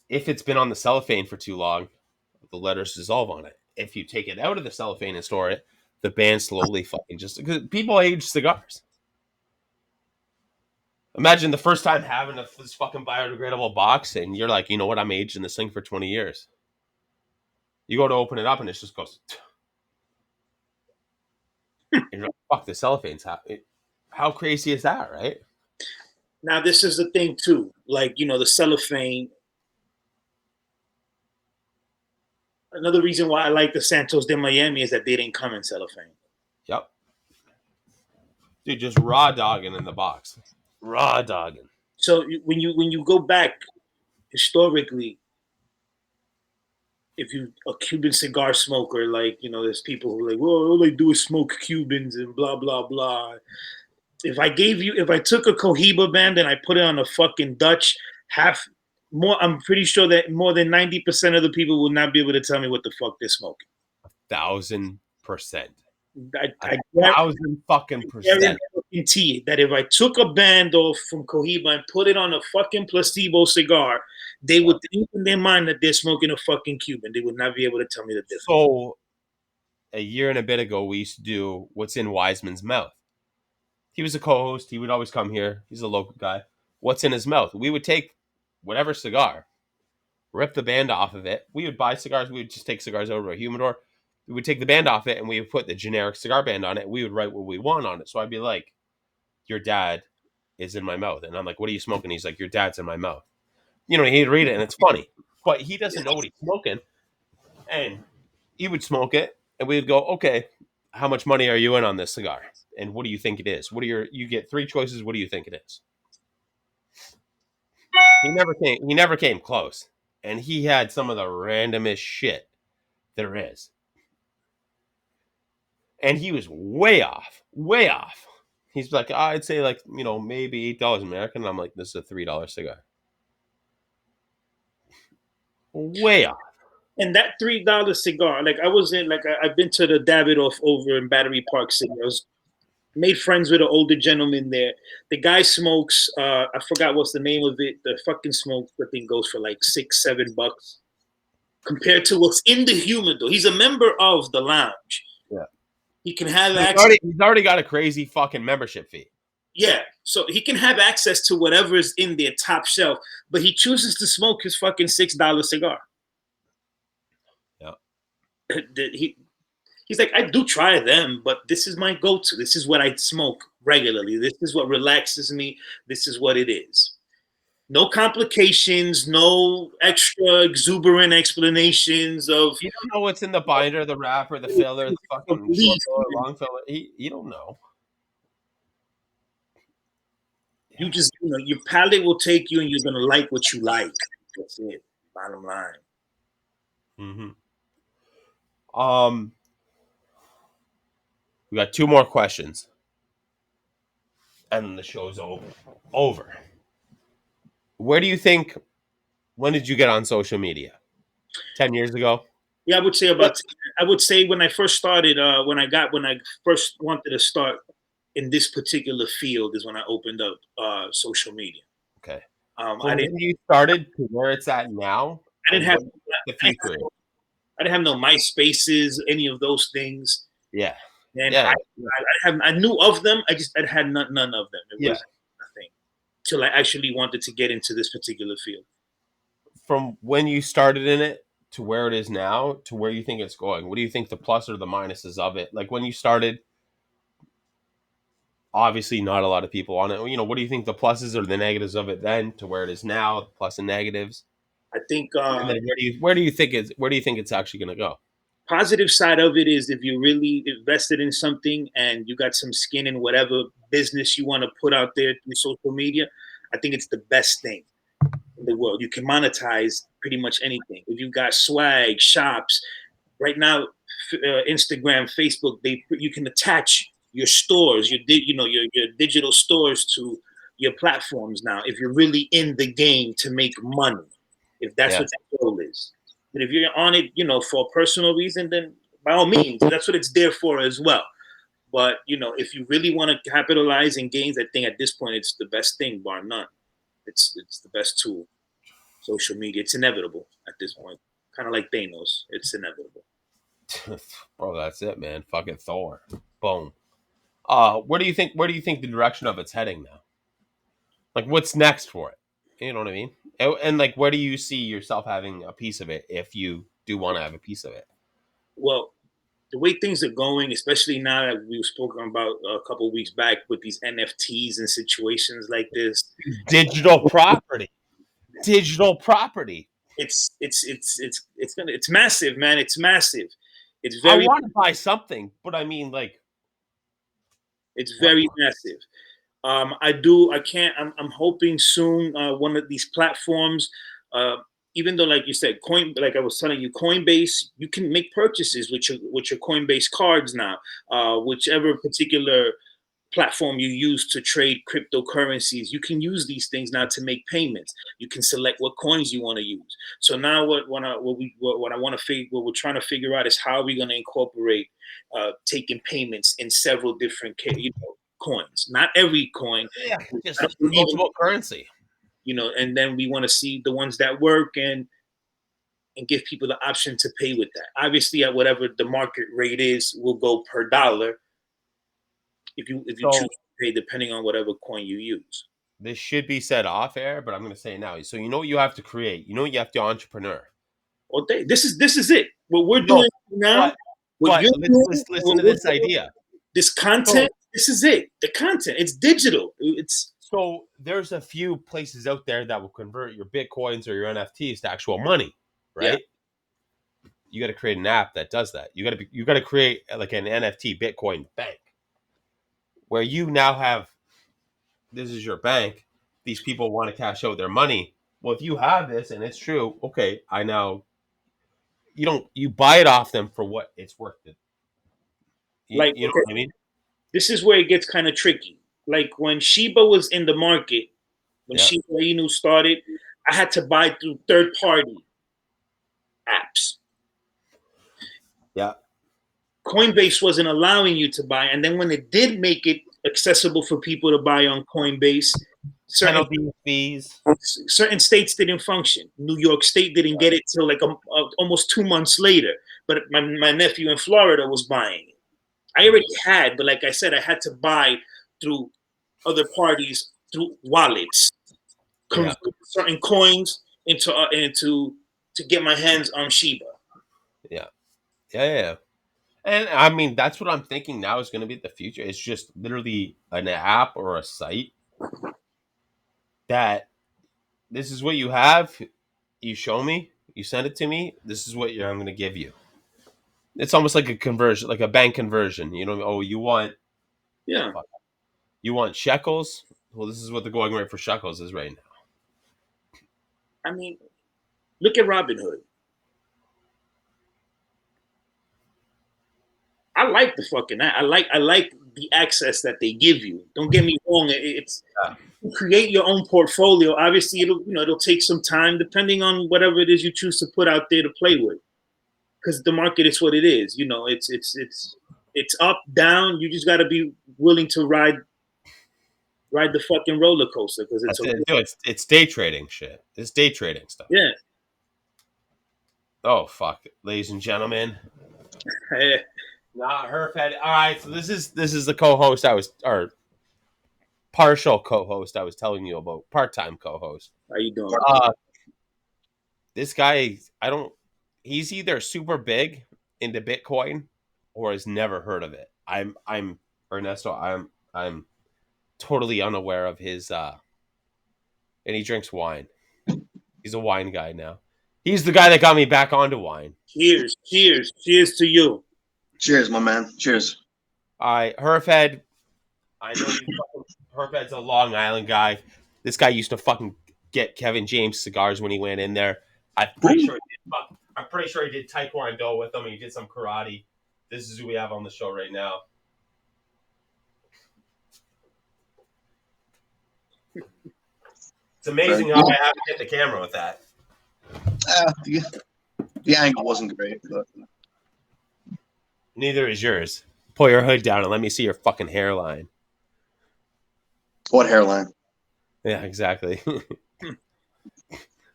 If it's been on the cellophane for too long, the letters dissolve on it. If you take it out of the cellophane and store it, the band slowly fucking just because people age cigars. Imagine the first time having this fucking biodegradable box, and you're like, you know what? I'm aged in this thing for 20 years. You go to open it up, and it just goes. And you're like, fuck, the cellophane's how crazy is that, right? Now this is the thing too. Like the cellophane. Another reason why I like the Santos de Miami is that they didn't come in cellophane. Yep. Dude, just raw dogging in the box. Raw dogging. So when you go back historically, if you a Cuban cigar smoker, like there's people who are like, well, all they do is smoke Cubans and blah blah blah. If I took a Cohiba band and I put it on a fucking Dutch, I'm pretty sure that more than 90% of the people will not be able to tell me what the fuck they're smoking. 1,000%. I 1,000% guarantee that if I took a band off from Cohiba and put it on a fucking placebo cigar, they would think in their mind that they're smoking a fucking Cuban. They would not be able to tell me the difference. So a year and a bit ago, we used to do What's in Wiseman's Mouth. He was a co-host. He would always come here. He's a local guy. What's in his mouth? We would take whatever cigar, rip the band off of it. We would buy cigars. We would just take cigars over to a humidor. We would take the band off it and we would put the generic cigar band on it. We would write what we want on it. So I'd be like, your dad is in my mouth. And I'm like, what are you smoking? He's like, your dad's in my mouth. He'd read it and it's funny. But he doesn't know what he's smoking. And he would smoke it. And we would go, okay, how much money are you in on this cigar? And what do you think it is? You get three choices. What do you think it is? He never came close. And he had some of the randomest shit there is. And he was way off. Way off. He's like, I'd say like, maybe $8 American. And I'm like, this is a $3 cigar. Way off. And that $3 cigar, like I was in, like I've been to the Davidoff over in Battery Park City. I was made friends with an older gentleman there. The guy smokes. I forgot what's the name of it. The fucking smoke. The thing goes for like $6-7 compared to what's in the humidor. He's a member of the lounge. Yeah. He can have He's access. he's already got a crazy fucking membership fee. Yeah, so he can have access to whatever is in their top shelf, but he chooses to smoke his fucking $6 cigar. Yeah. He's like, I do try them, but this is my go-to. This is what I smoke regularly. This is what relaxes me. This is what it is. No complications, no extra exuberant explanations of You don't know what's in the binder, the wrapper, the filler, the fucking short filler, long filler. You don't know. you just, your palate will take you and you're going to like what you like. That's it. Bottom line. Mm-hmm. We got 2 more questions. And then the show's over. When did you get on social media? 10 years ago? Yeah, I would say I would say when I first started, when I first wanted to start in this particular field is when I opened up social media. Okay. I From didn't when you started to where it's at now, I didn't have what the future is. I didn't have no MySpaces, any of those things. Yeah. And Yeah. I knew of them. I had none of them. It Yeah. was nothing till I actually wanted to get into this particular field. From when you started in it to where it is now to where you think it's going, what do you think the plus or the minuses of it? Like when you started, obviously not a lot of people on it. What do you think the pluses or the negatives of it then to where it is now, the plus and negatives? I think And then where do you think it's actually going to go? positive side of it is if you really invested in something and you got some skin in whatever business you want to put out there through social media, I think it's the best thing in the world. You can monetize pretty much anything. If you got swag, shops, right now, Instagram, Facebook, you can attach your stores, your digital stores to your platforms now. If you're really in the game to make money, if that's Yeah. what the goal is. But if you're on it, for a personal reason, then by all means, that's what it's there for as well. But if you really want to capitalize in gains, I think at this point it's the best thing, bar none. It's the best tool. Social media, it's inevitable at this point. Kind of like Thanos, it's inevitable. Bro, that's it, man. Fucking Thor. Boom. Where do you think the direction of it's heading now? Like what's next for it? You know what I mean? And like where do you see yourself having a piece of it if you do want to have a piece of it? Well, the way things are going, especially now that we were spoken about a couple of weeks back with these NFTs and situations like this, Digital property. Digital property. it's massive, man. It's massive. It's I very want to buy something, but I mean, like, it's what? very massive. I can't. I'm hoping soon one of these platforms. Uh, Even though, like you said, like I was telling you, Coinbase, you can make purchases with your Coinbase cards now. Whichever particular platform you use to trade cryptocurrencies, you can use these things now to make payments. You can select what coins you want to use. So now, what we're trying to figure out is how we're going to incorporate taking payments in several different coins. Not every coin. Yeah, I just don't believe in, multiple currency. and then we want to see the ones that work and give people the option to pay with that. Obviously, at whatever the market rate is, will go per dollar if you choose to pay depending on whatever coin you use. This should be said off air, but I'm going to say it now. So you know what you have to create. You know you have to entrepreneur. Well, this is it. What we're No, doing now, but what you're let's doing, listen what to we're this doing, idea. this content. This is it. The content. It's digital. So there's a few places out there that will convert your bitcoins or your NFTs to actual money, Yeah. right? You got to create an app that does that. You got to create like an NFT Bitcoin bank where you now have this is your bank. These people want to cash out their money. well, if you have this and it's true, okay, I know you buy it off them for what it's worth. Like, You know okay, what I mean? this is where it gets kind of tricky. Like when Shiba was in the market, when Yeah, Shiba Inu started, I had to buy through third party apps. yeah. Coinbase wasn't allowing you to buy, and then when it did make it accessible for people to buy on Coinbase, certain Penalty fees. certain states didn't function. New York State didn't get it till like almost 2 months later. But my nephew in Florida was buying it. I already had, but like I said, I had to buy through other parties through wallets, Yeah, convert certain coins into to get my hands on Shiba. yeah, yeah. And I mean, that's what I'm thinking now is going to be the future. It's just literally an app or a site that this is what you have. You show me, you send it to me. This is what I'm going to give you. It's almost like a conversion, like a bank conversion. You know, oh, Yeah, you want shekels? Well, this is what the going rate for shekels is right now. I mean, look at Robinhood. I like the fucking. I like the access that they give you. Don't get me wrong. It's Yeah. you create your own portfolio. Obviously, it'll take some time depending on whatever it is you choose to put out there to play with. Because the market is what it is. It's up, down. You just got to be willing to ride the fucking roller coaster because it's That's a it. No, it's day trading shit. It's day trading stuff. yeah. Oh fuck, ladies and gentlemen. Not her fed. All right, so this is the co-host I was or partial co-host I was telling you about, part-time co-host. How you doing? This guy, I don't. He's either super big into Bitcoin or has never heard of it. I'm Ernesto. I'm totally unaware of his. And he drinks wine. He's a wine guy now. He's the guy that got me back onto wine. Cheers, cheers, cheers to you. Cheers, my man. Cheers. All right, Herfed. I know you. Herfed's a Long Island guy. This guy used to fucking get Kevin James cigars when he went in there. I'm pretty sure. I'm pretty sure he did Taekwondo with him. He did some karate. This is who we have on the show right now. It's amazing how I haven't hit the camera with that. The angle wasn't great, but Neither is yours. Pull your hood down and let me see your fucking hairline. what hairline? Yeah, exactly.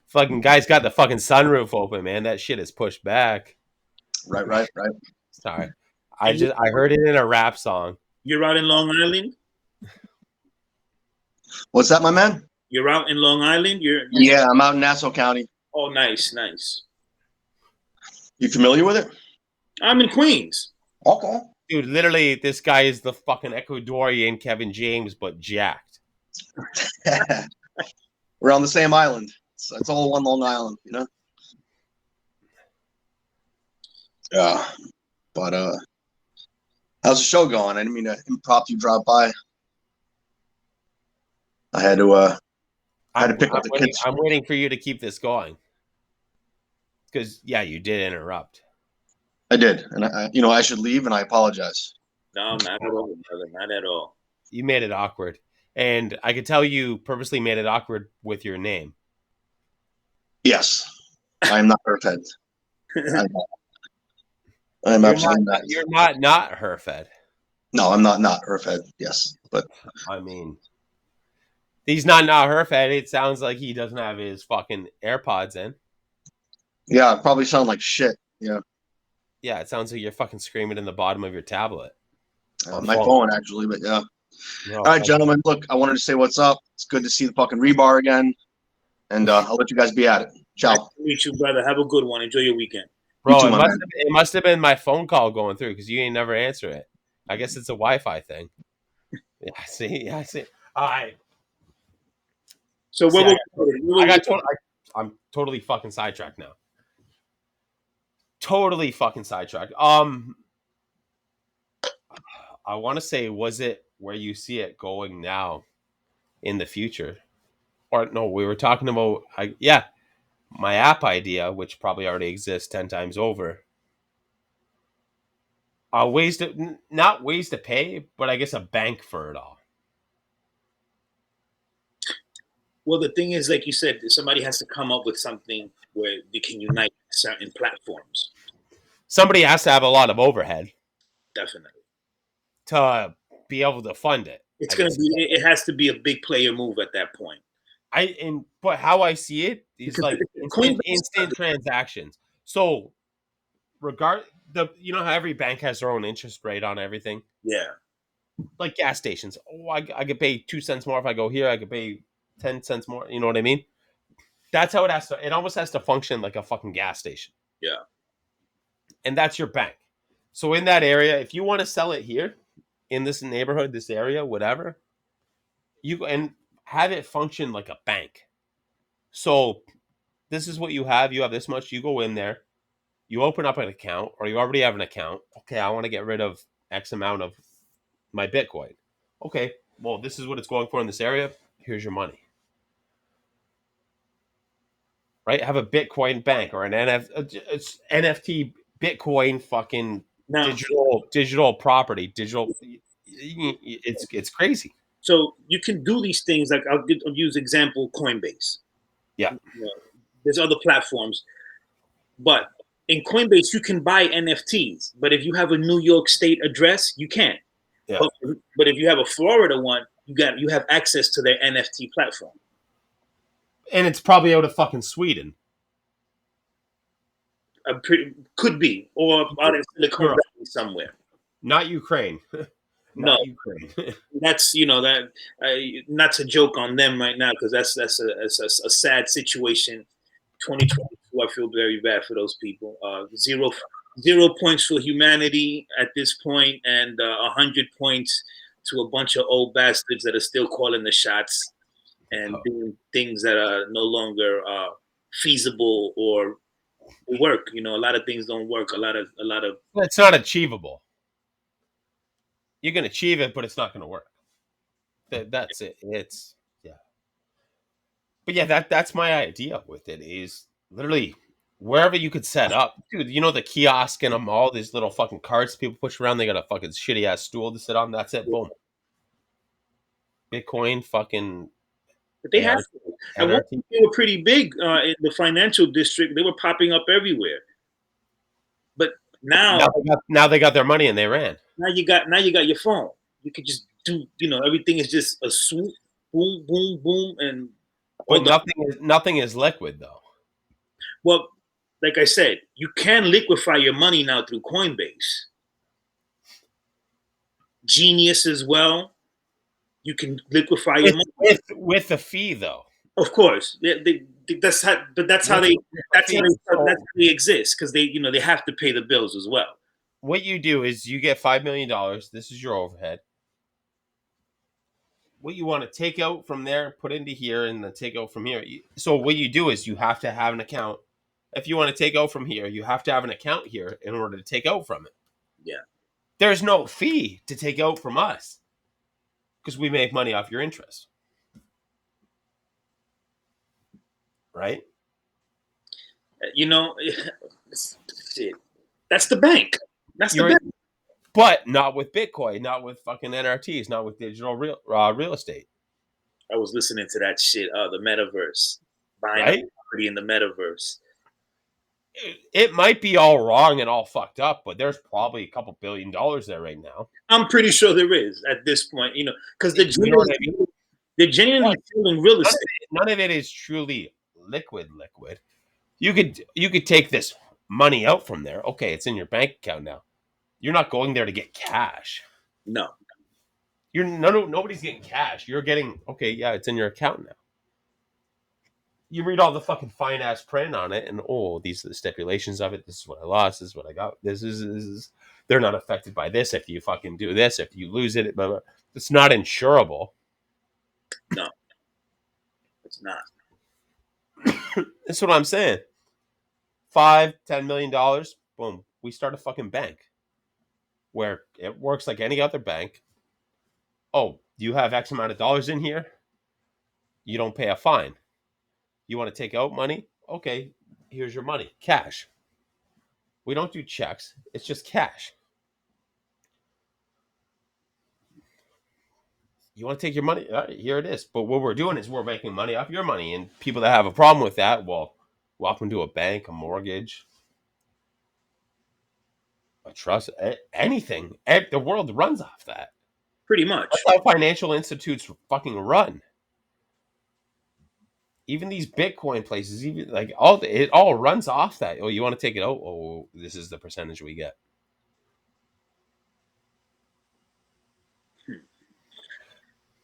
Fucking guy's got the fucking sunroof open, man. That shit is pushed back. Right. Sorry. I heard it in a rap song. You're out in Long Island. What's that, my man? You're out in Long Island. Yeah, I'm out in Nassau County. Oh, nice, nice. You familiar with it? I'm in Queens. Okay. Dude, literally, this guy is the fucking Ecuadorian Kevin James, but jacked. We're on the same island. It's all one Long Island, you know? Yeah. But how's the show going? I didn't mean to impromptu drop by. I had to pick up the kids. I'm waiting for you to keep this going. Because, yeah, you did interrupt. I did. And I should leave and I apologize. No, not at all, brother. Not at all. You made it awkward. And I could tell you purposely made it awkward with your name. Yes. I am not Earthhead. I'm absolutely not. You're not Herfed. No, I'm not Earthhead. Yes. But I mean, he's not Herfed. It sounds like he doesn't have his fucking AirPods in. yeah, I probably sound like shit. Yeah. Yeah, it sounds like you're fucking screaming in the bottom of your tablet. My phone, actually, but yeah. No, All right, gentlemen. Look, I wanted to say what's up. It's good to see the fucking Rebar again. And I'll let you guys be at it. Ciao. Nice to meet you, brother. Have a good one. Enjoy your weekend. Bro, too, it must have been my phone call going through because you ain't never answer it. I guess it's a Wi-Fi thing. Yeah, I see. Yeah, I see. All right. So See, what I'm totally fucking sidetracked now. Totally fucking sidetracked. I want to say, was it where you see it going now in the future? or no, we were talking about my app idea, which probably already exists 10 times over. Ways to not ways to pay, but I guess a bank for it all. Well, the thing is, like you said, somebody has to come up with something where they can unite certain platforms. Somebody has to have a lot of overhead Definitely, to be able to fund it. it's I gonna guess. be. It has to be a big player move at that point. But how I see it is Because like Coinbase, instant transactions. So you know how every bank has their own interest rate on everything, yeah, like gas stations. Oh, I could pay 2 cents more if I go here. I could pay 10 cents more. You know what I mean? That's how it has to. It almost has to function like a fucking gas station, yeah. and that's your bank. So in that area, if you want to sell it here, in this neighborhood, this area, whatever, you and have it function like a bank. So this is what you have. You have this much. You go in there. You open up an account, or you already have an account. Okay, I want to get rid of X amount of my Bitcoin. Okay, well, this is what it's going for in this area. Here's your money. Right? Have a Bitcoin bank or an NFT Bitcoin fucking Now, digital property. Digital. It's crazy. so you can do these things. Like I'll use example Coinbase. Yeah. You know, there's other platforms, but in Coinbase you can buy NFTs. But if you have a New York State address, you can't. Yeah. But if you have a Florida one, you have access to their NFT platform. And it's probably out of fucking Sweden. Could be, or out in Silicon Europe. Valley somewhere. Not Ukraine. No, Not Ukraine. that's that. Not to joke on them right now because that's a sad situation. 2022, I feel very bad for those people. Zero points for humanity at this point, and 100 points to a bunch of old bastards that are still calling the shots and doing things that are no longer feasible or work. A lot of things don't work. A lot of It's not achievable. You can achieve it, but it's not going to work. That's it. It's but yeah, that's my idea with it is literally wherever you could set up, dude. You know the kiosk in a mall, these little fucking carts people push around. They got a fucking shitty ass stool to sit on. That's it. Boom. Bitcoin, fucking But they have AR, to. At one point, they were pretty big in the financial district. They were popping up everywhere. But now they got their money and they ran. Now you got your phone. You could just do. Everything is just a swoop, boom, boom, boom, and But nothing is liquid though. Well, like I said, you can liquefy your money now through Coinbase. Genius as well. You can liquefy your money with the fee though. Of course, that's how they exist because they have to pay the bills as well. What you do is you get $5 million. This is your overhead. What you want to take out from there, put into here, and then take out from here. So what you do is you have to have an account. If you want to take out from here, you have to have an account here in order to take out from it. Yeah. There's no fee to take out from us because we make money off your interest. Right? Shit. That's the bank. That's the bank. But not with Bitcoin, not with fucking NRTs, not with digital real estate. I was listening to that shit. The metaverse, buying property in the metaverse. It might be all wrong and all fucked up, but there's probably a couple $1 billion there right now. I'm pretty sure there is at this point, because they're genuinely selling real estate. None of it is truly liquid. You could take this money out from there. Okay, it's in your bank account now. You're not going there to get cash. No. Nobody's getting cash. You're getting it's in your account now. You read all the fucking fine ass print on it, and these are the stipulations of it. This is what I lost. This is what I got. This is. They're not affected by this. If you fucking do this, if you lose it, blah, blah. It's not insurable. No, it's not. That's what I'm saying. $5-10 million. Boom. We start a fucking bank where it works like any other bank. Oh, you have X amount of dollars in here. you don't pay a fine. You want to take out money? Okay, here's your money, cash. We don't do checks. It's just cash. You want to take your money? All right, here it is. But what we're doing is we're making money off your money. And people that have a problem with that, well, welcome to a bank, a mortgage, a trust, anything. The world runs off that. Pretty much. That's how financial institutes fucking run. Even these Bitcoin places, even like it all runs off that. Oh, you want to take it out? Oh, this is the percentage we get.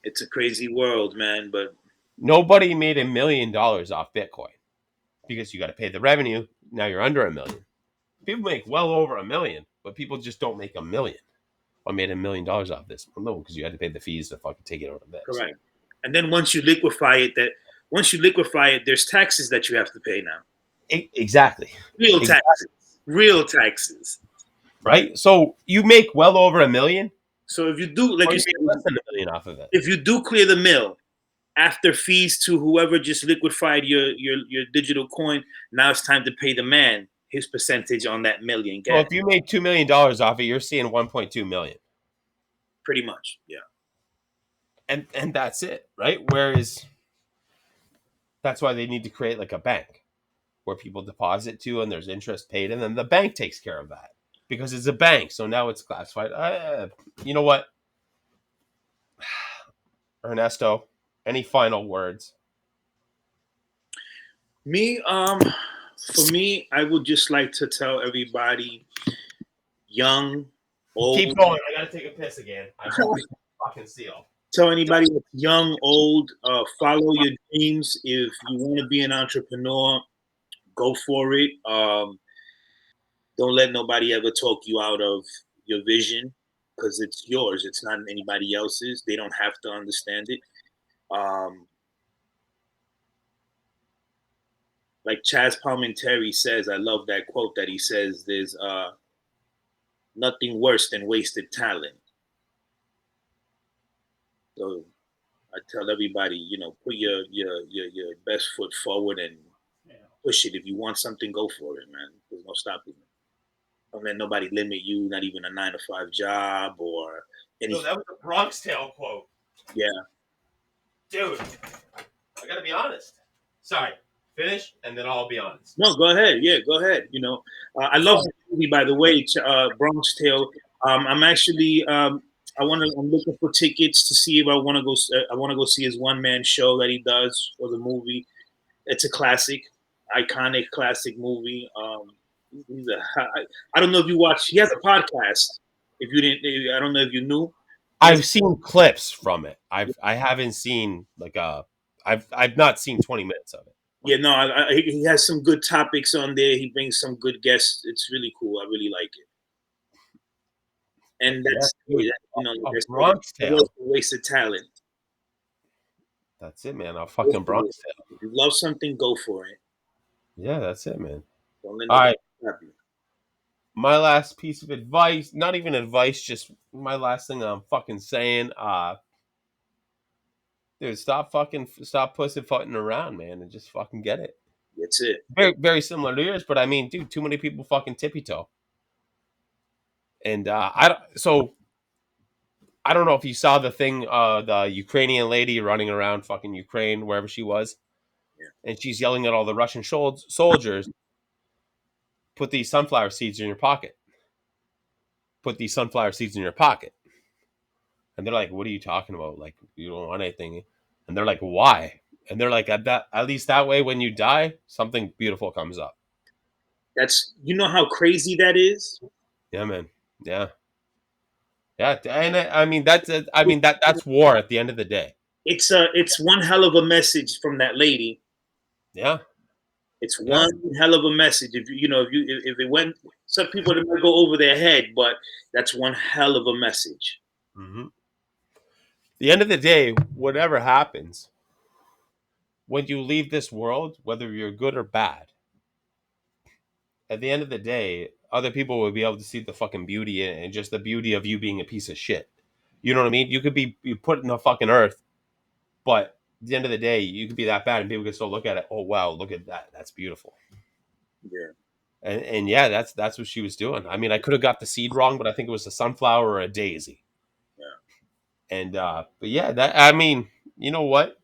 It's a crazy world, man. But Nobody made $1 million off Bitcoin because you got to pay the revenue. Now you're under 1 million. People make well over 1 million, but people just don't make 1 million. I made $1 million off this. Well, no, because you had to pay the fees to fucking take it out of this. correct. And then once you liquefy it, there's taxes that you have to pay now. Exactly. Real taxes. Right. So you make well over 1 million. So if you do, like Or you you said, make less than 1 million off of it. if you do clear the mill after fees to whoever just liquefied your digital coin, now it's time to pay the man his percentage on that million. Well, if you made $2 million off it, you're seeing 1.2 million. Pretty much, yeah. And that's it, right? Whereas that's why they need to create like a bank where people deposit to and there's interest paid, and then the bank takes care of that because it's a bank. So now it's classified. You know what, Ernesto? Any final words? For me, I would just like to tell everybody, young, old. Keep going. I gotta take a piss again. I fucking seal. Tell anybody that's young, old, follow your dreams. If you want to be an entrepreneur, go for it. Don't let nobody ever talk you out of your vision because it's yours. It's not anybody else's. They don't have to understand it. Like Chaz Palminteri says, I love that quote that he says, there's nothing worse than wasted talent. So I tell everybody, put your best foot forward and push it. If you want something, go for it, man. There's no stopping it. Don't let nobody limit you, not even a 9-to-5 job or anything. No, that was a Bronx Tale quote. Yeah. Dude, I gotta be honest. Sorry. Finish, and then I'll be honest. No, go ahead. Yeah, go ahead. I love the movie, by the way, Bronx Tale. I'm actually, I'm looking for tickets to see if I want to go. I want to go see his one-man show that he does for the movie. It's a classic, iconic classic movie. I don't know if you watch. He has a podcast. If you didn't, I don't know if you knew. I've seen clips from it. I haven't seen I've not seen 20 minutes of it. Yeah, no, he has some good topics on there. He brings some good guests. It's really cool. I really like it. And that's a Bronx Tale. Waste of talent. That's it, man. A fucking Bronx Tale. If you love something, go for it. Yeah, that's it, man. Don't let All right. stop you. My last piece of advice, not even advice, just my last thing I'm fucking saying. Dude, stop pussyfooting around, man, and just fucking get it. That's it. Very, very similar to yours, but I mean, dude, too many people fucking tippy toe. And I don't know if you saw the thing, the Ukrainian lady running around fucking Ukraine, wherever she was, and she's yelling at all the Russian soldiers, put these sunflower seeds in your pocket. Put these sunflower seeds in your pocket. And they're like, what are you talking about? Like, you don't want anything. And they're like, why? And they're like, at least that way, when you die, something beautiful comes up. You know how crazy that is? Yeah, man. Yeah. Yeah. And I mean, that's war at the end of the day. It's one hell of a message from that lady. Yeah. It's one hell of a message. If it went, some people might go over their head, but that's one hell of a message. Mm-hmm. The end of the day, whatever happens, when you leave this world, whether you're good or bad, at the end of the day, other people will be able to see the fucking beauty and just the beauty of you being a piece of shit. You know what I mean? You could be put in the fucking earth, but the end of the day, you could be that bad, and people can still look at it. Oh wow, look at that. That's beautiful. Yeah. And yeah, that's what she was doing. I mean, I could have got the seed wrong, but I think it was a sunflower or a daisy. Yeah. And but yeah, that I mean, you know what?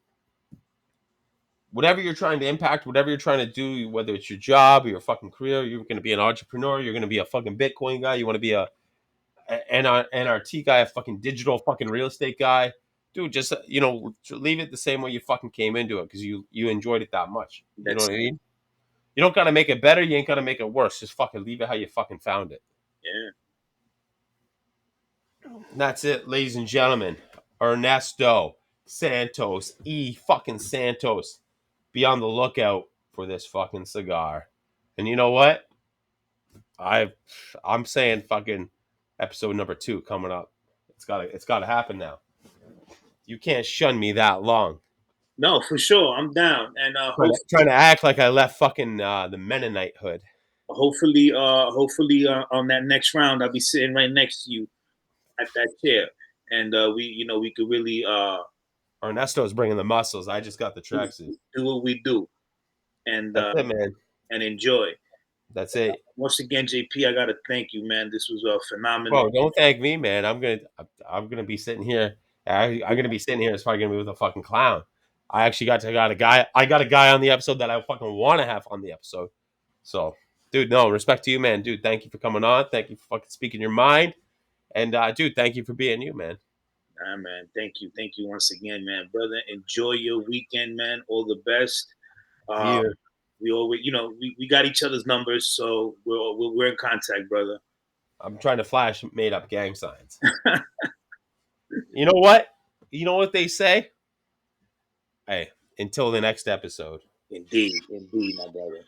Whatever you're trying to impact, whatever you're trying to do, whether it's your job or your fucking career, you're going to be an entrepreneur. You're going to be a fucking Bitcoin guy. You want to be a NRT guy, a fucking digital fucking real estate guy, dude. Just leave it the same way you fucking came into it because you enjoyed it that much. You know That's what I mean? You don't gotta make it better. You ain't gotta make it worse. Just fucking leave it how you fucking found it. yeah. And that's it, ladies and gentlemen. Ernesto Santos, fucking Santos. Be on the lookout for this fucking cigar. And you know what? I'm saying fucking episode number 2 coming up. It's gotta happen now. You can't shun me that long. No, for sure. I'm down. And Trying to act like I left fucking the Mennonite hood. hopefully, on that next round, I'll be sitting right next to you at that chair, and we could really Ernesto's bringing the muscles. I just got the tracksuit. do what we do, and That's it, man. and enjoy. That's it. Once again, JP, I gotta thank you, man. This was phenomenal. Bro, don't thank me, man. I'm gonna be sitting here. I'm gonna be sitting here. It's probably gonna be with a fucking clown. I actually got a guy. I got a guy on the episode that I fucking want to have on the episode. So, dude, no respect to you, man. Dude, thank you for coming on. Thank you for fucking speaking your mind. And dude, thank you for being you, man. Nah, man. Thank you once again, man, brother. Enjoy your weekend, man. All the best. Yeah. We always, we got each other's numbers, so we're in contact, brother. I'm trying to flash made up gang signs. You know what? You know what they say? Hey, until the next episode. Indeed, my brother.